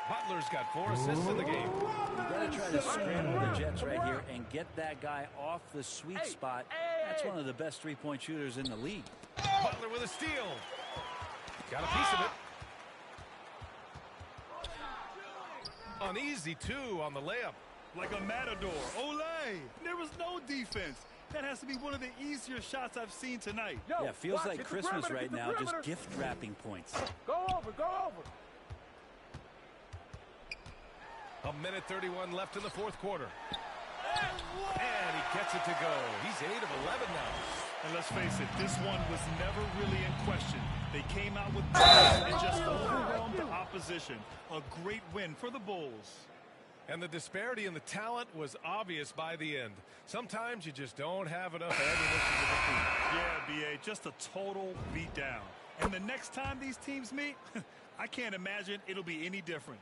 V: Butler's got 4 assists in the game.
A: You've got to try to scramble the Jets right here and get that guy off the sweet spot. That's one of the best three-point shooters in the league.
V: Butler with a steal. Got a piece of it. An easy 2 on the layup.
Y: Like a matador. Olay! There was no defense. That has to be one of the easier shots I've seen tonight.
A: Yeah, feels like Christmas right now, just gift wrapping points.
M: Go over.
V: A minute 31 left in the fourth quarter. And he gets it to go. He's 8 of 11 now.
Y: And let's face it, this one was never really in question. They came out with points and just overwhelmed the opposition. A great win for the Bulls.
V: And the disparity in the talent was obvious by the end. Sometimes you just don't have enough ammunition to defeat.
Y: Yeah, B.A., just a total beatdown. And the next time these teams meet, I can't imagine it'll be any different.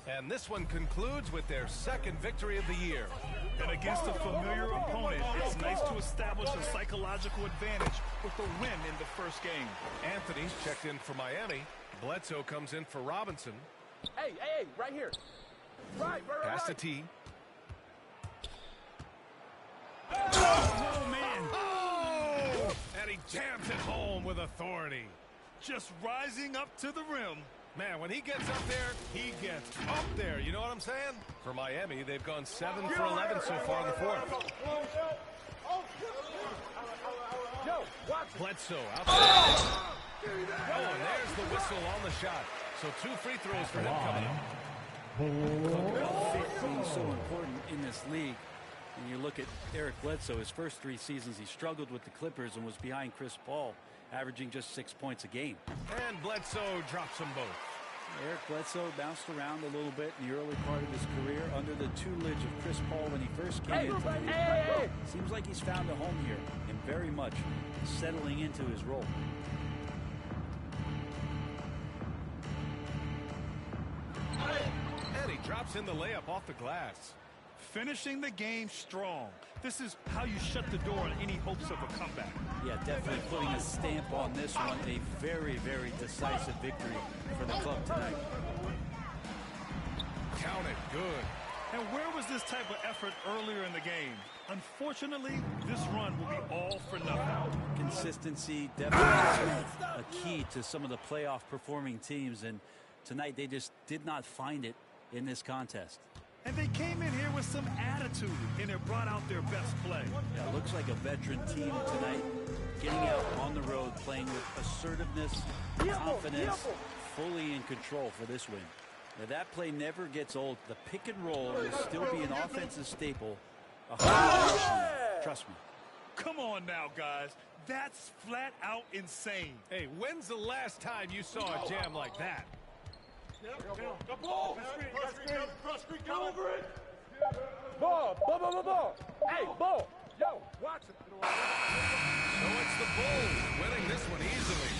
V: And this one concludes with their second victory of the year.
Y: And against a familiar opponent, it's nice to establish a psychological advantage with a win in the first game.
V: Anthony's checked in for Miami. Bledsoe comes in for Robinson.
M: Hey, right here. Right.
V: Pass to T.
Y: Oh, man.
V: Oh! And he jams it home with authority.
Y: Just rising up to the rim.
V: Man, when he gets up there, he gets up there. You know what I'm saying? For Miami, they've gone 7 for 11 so far in the fourth.
M: Yo, watch it.
V: Bledsoe outside. Oh, and there's the whistle on the shot. So 2 free throws for him coming up.
A: Fit being so important in this league. And you look at Eric Bledsoe, his first 3 seasons, he struggled with the Clippers and was behind Chris Paul, averaging just 6 points a game.
V: And Bledsoe drops them both.
A: Eric Bledsoe bounced around a little bit in the early part of his career under the tutelage of Chris Paul when he first came into the league. Seems like he's found a home here and very much settling into his role.
V: And he drops in the layup off the glass.
Y: Finishing the game strong. This is how you shut the door on any hopes of a comeback.
A: Yeah, definitely putting a stamp on this one. A very, very decisive victory for the club tonight.
V: Count it. Good.
Y: And where was this type of effort earlier in the game? Unfortunately, this run will be all for nothing.
A: Consistency definitely a key to some of the playoff performing teams, and tonight they just did not find it in this contest.
Y: And they came in here with some attitude, and it brought out their best play.
A: Yeah, it looks like a veteran team tonight, getting out on the road, playing with assertiveness, confidence, fully in control for this win. Now, that play never gets old. The pick and roll will still be an offensive staple. Trust me.
Y: Come on now, guys. That's flat out insane.
V: Hey, when's the last time you saw a jam like that?
M: Ball. Ball. Hey, ball. Yo, watch it.
V: So it's the Bulls winning this one easily.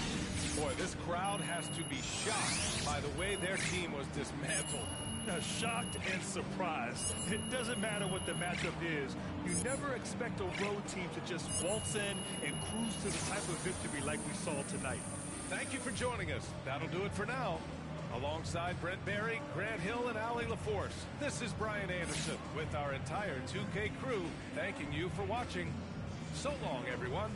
V: Boy, this crowd has to be shocked by the way their team was dismantled.
Y: Shocked and surprised. It doesn't matter what the matchup is. You never expect a road team to just waltz in and cruise to the type of victory like we saw tonight.
V: Thank you for joining us. That'll do it for now. Alongside Brent Barry, Grant Hill, and Allie LaForce, this is Brian Anderson with our entire 2K crew thanking you for watching. So long, everyone.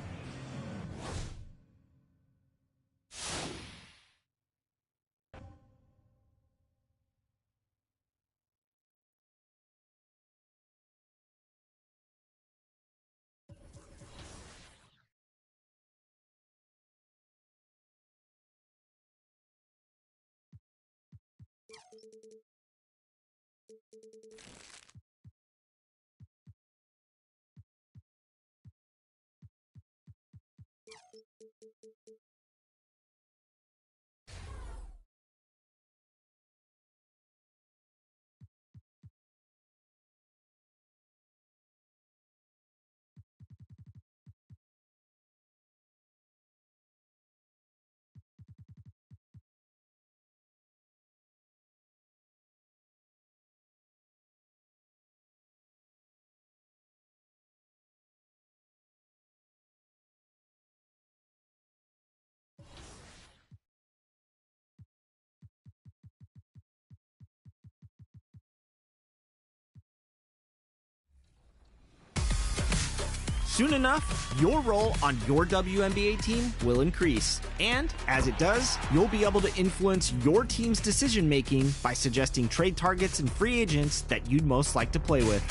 S: Soon enough, your role on your WNBA team will increase. And as it does, you'll be able to influence your team's decision-making by suggesting trade targets and free agents that you'd most like to play with.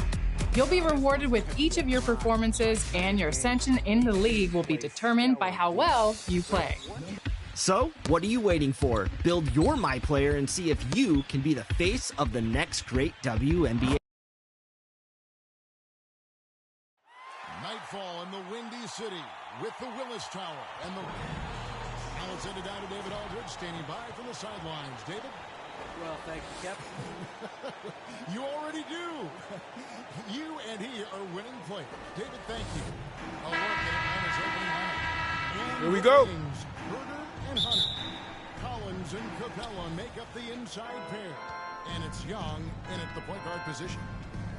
T: You'll be rewarded with each of your performances, and your ascension in the league will be determined by how well you play.
S: So, what are you waiting for? Build your My Player and see if you can be the face of the next great WNBA.
B: Nightfall in the Windy City with the Willis Tower. And the now it's ended down to David Aldridge standing by from the sidelines. David?
A: Well, thank you, Captain.
B: You already do. You and he are winning players. David, thank you. A look at Atlanta's opening lineup.
F: Here we go.
B: Berger and Hunter. Collins and Capella make up the inside pair. And it's Young in at the point guard position.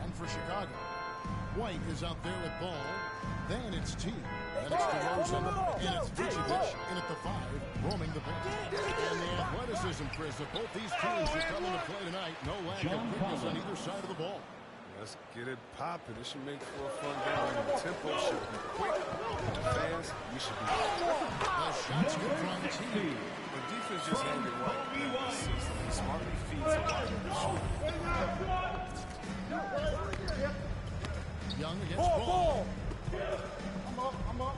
B: And for Chicago, White is out there with ball. Then it's T. Then it's DeRozan. And it's Vucevic in at the 5, roaming the paint. And the athleticism, Chris, of both these teams are coming to play tonight. No lack of quickness on either side of the ball.
F: Let's get it popping. This should make for a fun game. The tempo should be quick and fast. We should be.
B: The shots come from T.
F: The defense just had it right. He smartly feeds a lot of the shoot.
B: Young against ball.
M: I'm up.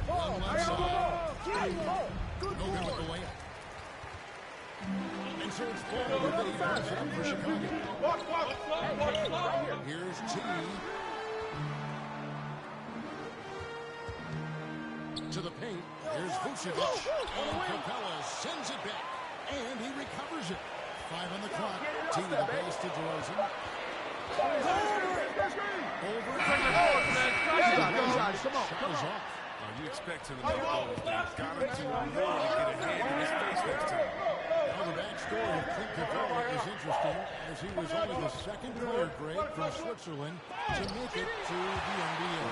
B: On left side. No good with the layup. And so it's ball with the yards up for Chicago. Here's T. To the paint. Here's Vucevic. And Capella sends it back. And he recovers it. 5 on the clock. T the pass to DeRozan.
F: You expect him to make all those things. Got him to more to get a hand in his face next time.
B: Now the backstory of Clint Capella is interesting, as he was only the second player grade from Switzerland to make it to the NBA.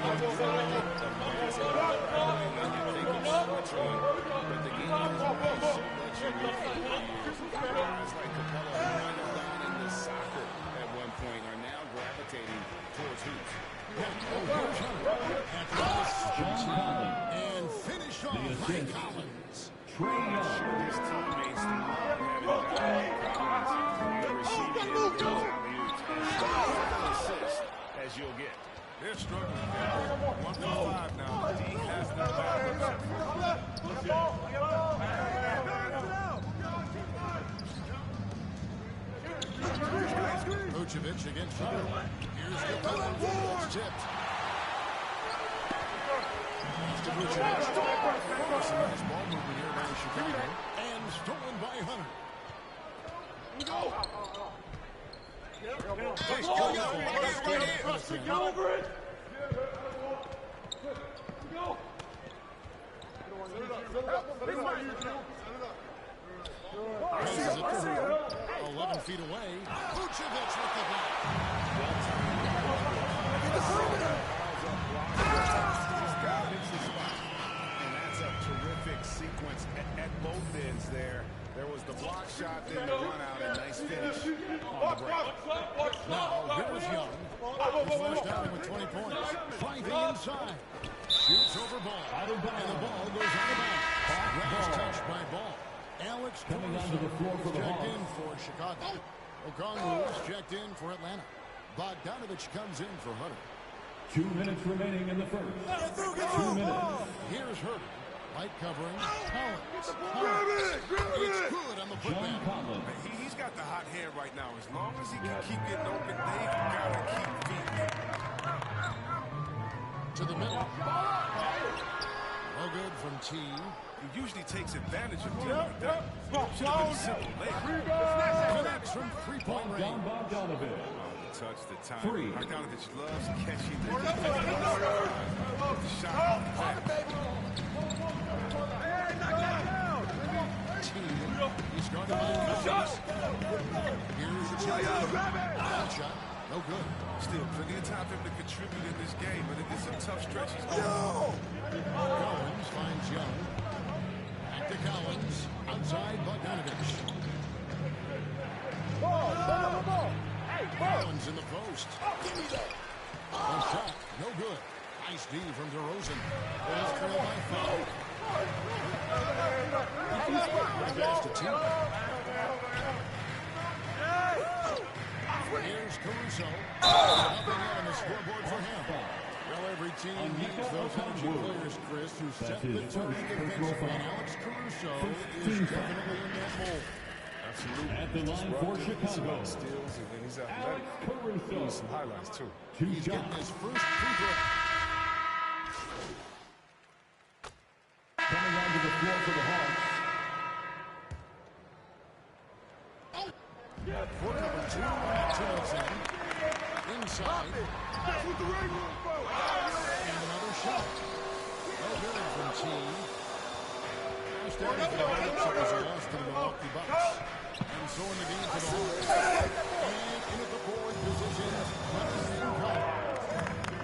F: But the game has moved so much in recent years. Guys like Capella, who might have gone into soccer at one point, are now gravitating towards hoops.
B: And finish off by Collins.
C: His teammates love having Collins. The receiving end assist as you'll get.
V: They're struggling. 1 for 5 now. D has them
B: Vucevic against Hunter. Here's the penalty. It's tipped. To Vucevic. Some nice ball movement here by Chicago. And stolen by Hunter.
M: Get over it!
B: Raises it to her. 11 feet away. Vucevic with the block.
C: And that's a terrific sequence at both ends there. There was the block shot, then the run out, and nice finish on the break.
B: Now, here is Young. He's flushed out with 20 points. Driving inside. Shoots over ball. And the ball goes out of bounds. Last touch by ball. Alex coming onto the floor for the checked in for Chicago. Okongwu is checked in for Atlanta. Bogdanovich comes in for Hunter.
G: 2 minutes remaining in the first. 2 minutes.
B: Here's Herter. Light covering. Collins. It's good on the putback.
F: He's got the hot hand right now. As long as he can keep getting open, they've got to keep feeding him.
B: To the middle. No good from T.
F: He usually takes advantage of D like that. Should have been a simple layup.
B: Connects from three-point range.
F: Touch the time. Bogdanovich loves catching the shot off the back.
B: He's going to find shots. Here's the shot. No good.
F: Still plenty of time for him to contribute in this game, but it is a tough stretch he's going.
B: Collins finds Young. Back to Collins. Outside Bogdanovich. Collins in the post. Give me that. A shot. No good. Nice D from DeRozan. Bulls trail by 5. Pass to T. Here's Caruso. Nothing yet on the scoreboard for him. Well, every team needs those energy players, Chris, who set the tone defensively. And Alex Caruso is definitely in that mold.
F: Absolutely.
E: At the line for Chicago.
F: Steals, and he's athletic. He needs some highlights, too.
B: He's getting his first free throw.
E: Coming onto the floor for the Hawks.
B: Quarter number 2, 2 minutes in. Inside. And another shot. No good from T. First down for the Hawks. It was a loss to the Milwaukee Bucks. And so in the game for the Hawks. And in at the forward positions, Hunter and Collins.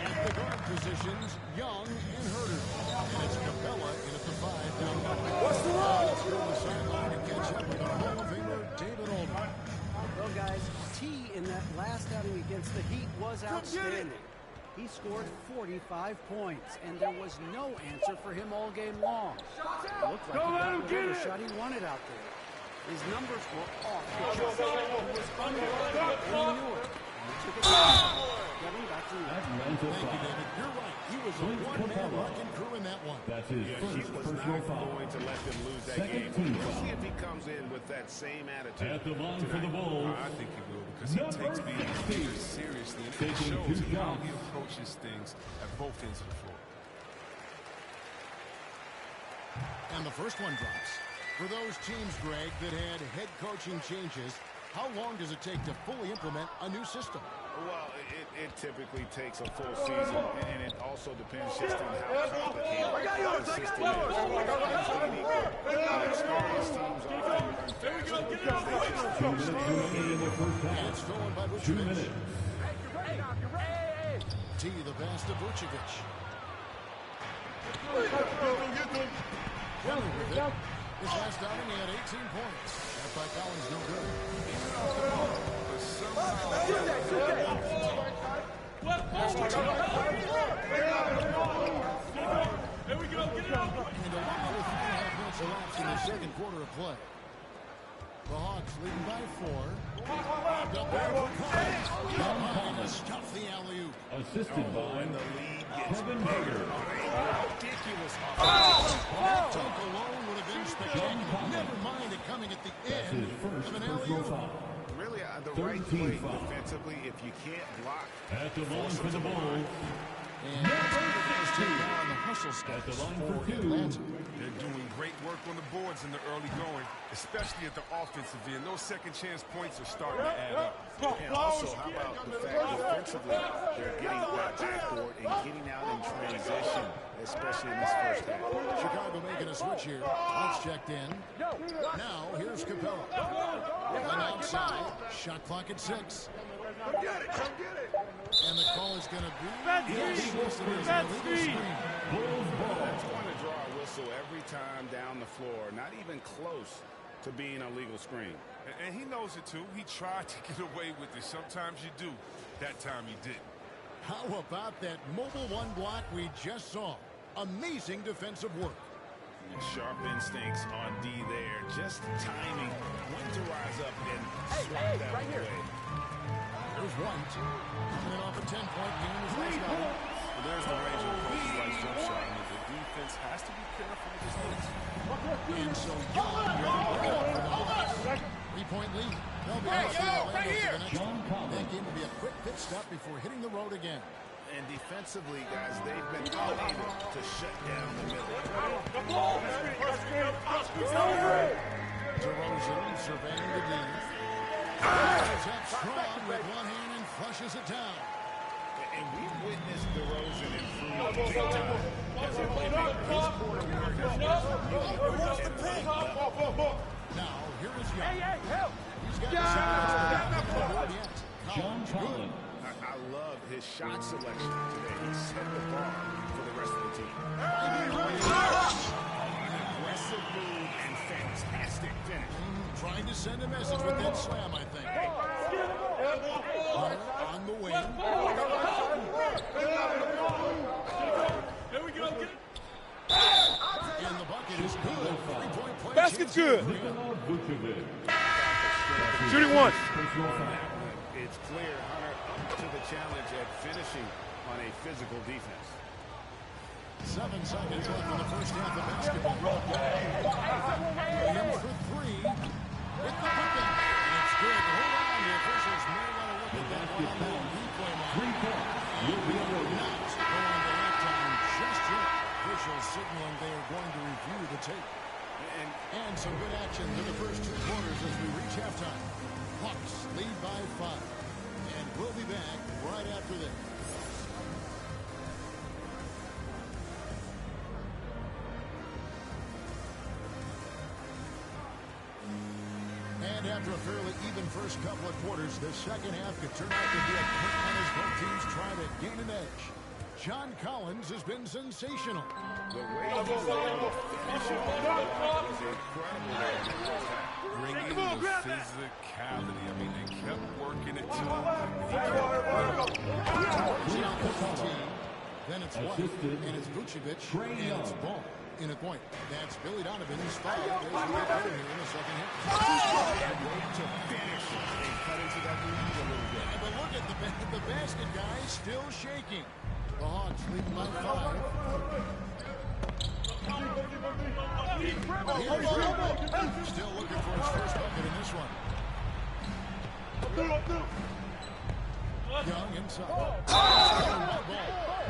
B: At the guard positions, Young and Herter. And it's Capella in at the 5 down low. What's the run? Let's go to the sideline and catch up with our Hall of Famer, David Aldridge.
N: Well, guys, T in that last outing against the Heat was outstanding. He scored 45 points, and there was no answer for him all game long. It looked like he got whatever shot he wanted out there. His numbers were off the chart. He was under and he knew it. And he took it down. Getting back to
B: Thank you, David. You're right. He was a one-man wrecking crew in that one.
E: That's his
C: He
E: first
C: was
E: personal
C: not
E: foul.
C: going to let them lose that
E: Second
C: game.
E: team
C: We'll
E: foul.
C: see if he comes in with that same attitude.
E: At the line for
C: tonight.
E: the Bulls.
F: I think he will, because he takes being a leader seriously, and it
E: Taking
F: shows
E: two
F: in how
E: shots.
F: he approaches things at both ends of the floor.
B: And the first one drops. For those teams, Greg, that had head coaching changes, how long does it take to fully implement a new system?
C: Well, it typically takes a full season, and it also depends just on how complicated the system is. Inexperienced teams often learn faster because they just
B: And it's stolen by
E: 2
B: Vucevic.
E: minutes.
B: T, the pass to Vucevic. Kelly with it. His last outing, he had 18 points. That by Collins, no good.
M: Here we go, get it up!
B: And a 1.5 minutes elapsed in the second quarter of play. The Hawks leading by 4. Lobbed up there for Collins. Collins stuffed the alley-oop.
E: Assisted by Kevin Hager.
B: Ridiculous. That dunk alone would have been spectacular. Never mind it coming at the
E: That's
B: end
E: his first
B: of an
E: personal
B: alley-oop.
E: foul.
C: really the right
E: 13
C: play
E: foul.
C: defensively. If you can't block,
E: At the line for the Bulls.
B: And that's take down the hustle
E: At the
B: steps
E: line
B: for
E: for 2.
B: Atlanta.
F: They're doing great work on the boards in the early going, especially at the offensive end. Those second chance points are starting to add up.
C: And also, how about the fact defensively, they're getting that backboard and getting out in transition, especially in this first half.
B: Chicago making a switch here. Hawks checked in. Now, here's Capella. And outside, shot clock at 6.
M: Come get it, come get it!
B: And the call is going to be...
M: That's speed!
C: That's going to draw a whistle every time down the floor. Not even close to being a legal screen.
F: And he knows it, too. He tried to get away with it. Sometimes you do. That time he didn't.
B: How about that mobile one block we just saw? Amazing defensive work.
C: And sharp instincts on D there. Just timing when to rise up and swat that right away.
B: There's one. Coming in off a 10-point game is last night.
F: Well, there's the range of coach's right jump shot. I mean, the defense has to be careful with this
B: And so Young will bring it up for the Hawks. 3-point lead. They'll be off to Orlando for the next one. That game will be a quick pit stop before hitting the road again.
C: And defensively, guys, they've been unable to shut down the middle.
B: DeRozan surveying the D. He's up strong with one hand and flushes it down.
C: And we've witnessed DeRozan improve big time as a playmaker. His corner work has been
B: Now, here is Young. He's got the
E: John Collins.
C: I love his shot selection today. He set the bar for the rest of the team. Aggressive move and fantastic finish.
B: Trying to send a message with that slam, I think. On the wing.
M: Here we go.
B: And the bucket is good. 3-point play.
M: Basket's good. Shooting one.
C: It's clear Hunter up to the challenge at finishing on a physical defense.
B: 7 seconds left in the first half of basketball. Williams for 3. With the putback. And it's good. Hold on. The officials may want to look at that one on that replay mark.
E: 3 points. Will be
B: Not going to lifetime just yet. Officials signaling they are going to review the tape. And some good action in the first 2 quarters as we reach halftime. Hawks lead by 5. And we'll be back right after this. And after a fairly even first couple of quarters, the second half could turn out to be a quick one as both teams try to gain an edge. John Collins has been sensational.
C: The way he was able to finish it was incredible.
R: Bringing the physicality. I mean, they kept working it to him.
B: Then it's White, and it's Vucevic, and it's Ball. In a point. That's Billy Donovan's foul as we get going here in the second half.
C: To finish and cut into that lead a little bit.
B: But look at the basket guy still shaking. The Hawks leading by 5. Still looking for his first bucket in this one. Young inside.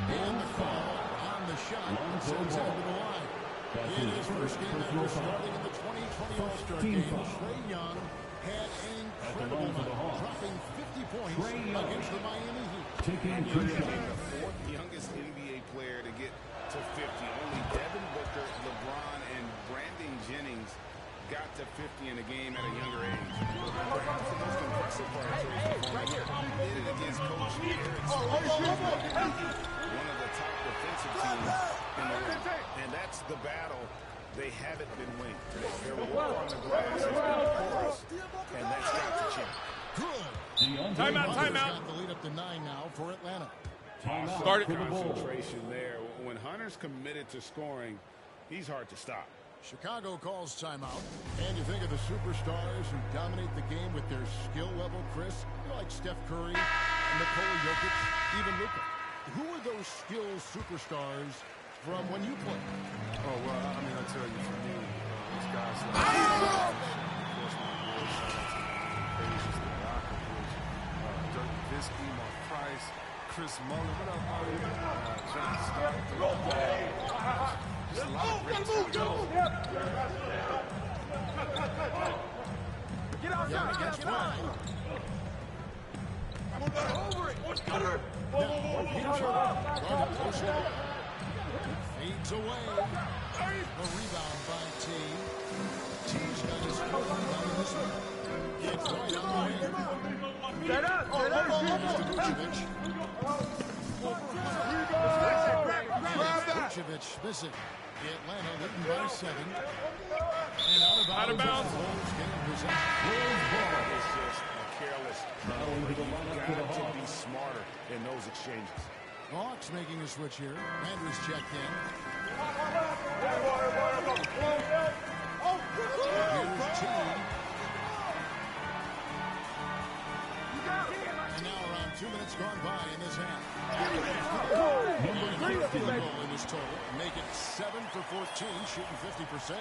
B: And the call on the shot sends him to the line. In his first game after starting in the 2020 All-Star game, Trae Young had an incredible night, dropping 50 points against the Miami Heat.
C: And he became the 4th youngest NBA player to get to 50. Only Devin Booker, LeBron, and Brandon Jennings got to 50 in a game at a younger age. Perhaps the most impressive part of Trae's performance, he did it against Coach Eric Spoelstra, one of the top defensive teams in the league. And that's the battle they haven't been winning. Their work on the glass has been porous, and that's got to change.
B: Good.
M: Timeout.
B: Got the lead up to 9 now for Atlanta.
M: Start it.
C: Concentration there. When Hunter's committed to scoring, he's hard to stop.
B: Chicago calls timeout. And you think of the superstars who dominate the game with their skill level, Chris, like Steph Curry, Nikola Jokic, even Luka. Who are those skill superstars from when you played?
R: Oh, well, I mean, I tell you, for me, it's guys like, of course, my boy, shout out to the Asians, the Rockets, Dirk Nowitzki, Mark Price, Chris Muller, what up, Marty? John Stockton. Just a lot of great talent.
M: Get outside. Get out. Over it. What's Gunner?
B: Fades away. A rebound by T. T's got his fourth rebound in this one. Gets right on the wing.
M: Set up.
B: Vucevic. Vucevic missing. Atlanta leading by 7. And out of bounds. Bulls
C: That is just a careless turnover. You've got to be smarter in those exchanges.
B: Hawks making a switch here. Andrews checked in. Here's T. And now around 2 minutes gone by in this half. field goal in this total and make it 7 for 14, shooting 50%.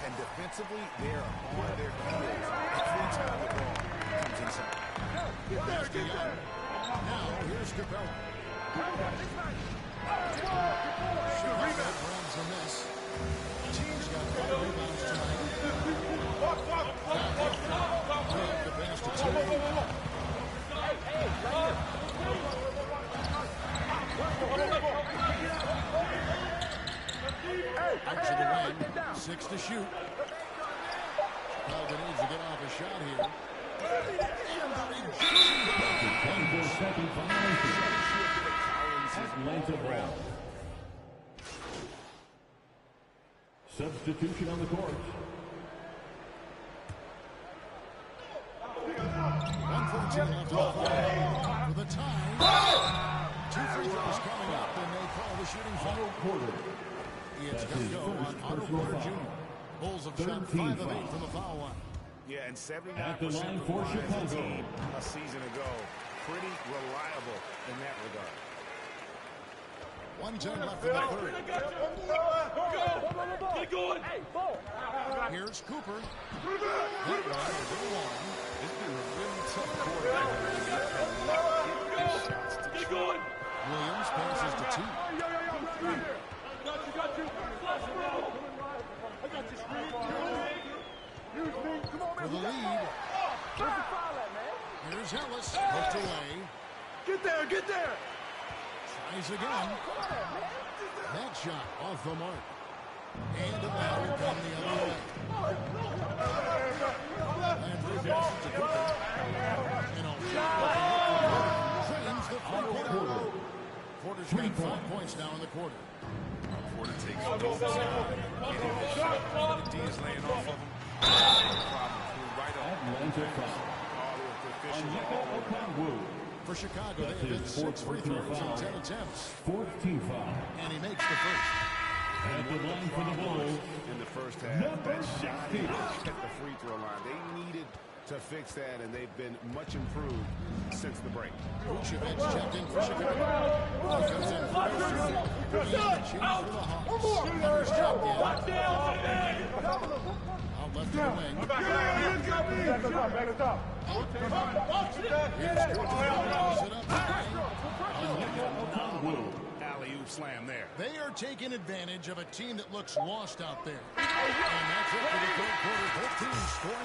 C: And defensively, they're on their heels. Every time the ball comes inside.
B: There's the young. Now, here's Capella. Chicago grabs the miss. Team's got 5 rebounds tonight. The pass to Terry. Out to the wing. 6 to shoot. Chicago needs to get off a shot here.
E: Atlanta ball. Substitution on the court.
B: 1:14 left on the clock. For the tie. 2 free throws coming up, and they call the shooting foul.
E: Quarter.
B: It's going to go on Otto Porter Jr. Bulls have shot 5 of 8 from the foul line.
C: Yeah, and 79%
E: At the line
C: of
E: for
C: the
E: Chicago.
C: team a season ago. Pretty reliable in that regard.
B: 1:10 left in the third.
M: Get going.
B: Here's Cooper. That one will go long.
C: It's been a really tough quarterback.
M: Get going.
B: Williams passes to T.
M: Got you. Flash bro. I got you, Screen.
B: For the lead. Here's Ellis. Hooked away.
M: Get there.
B: Tries again. That shot off the mark. And it will come the other way. Landry passes to Cooper. And on drains the front quarter. Porter's got 5 points now in the quarter.
C: Porter takes the D is laying off of him.
B: For Chicago, they have hit 6 free throws in 10 attempts.
E: 4th team foul.
B: And he makes the first.
E: At the line for the Bulls.
C: In the first half, that shot at the free throw line. They needed to fix that, and they've been much improved since the break.
B: Vucevic checked in for Chicago. He goes in for the change for the Hawks. Hunter's checked in. Out left to the wing. Here's Cooper.
C: Alley-oop slam there.
B: They are taking advantage of a team that looks lost out there. And that's it for the third quarter. Both teams score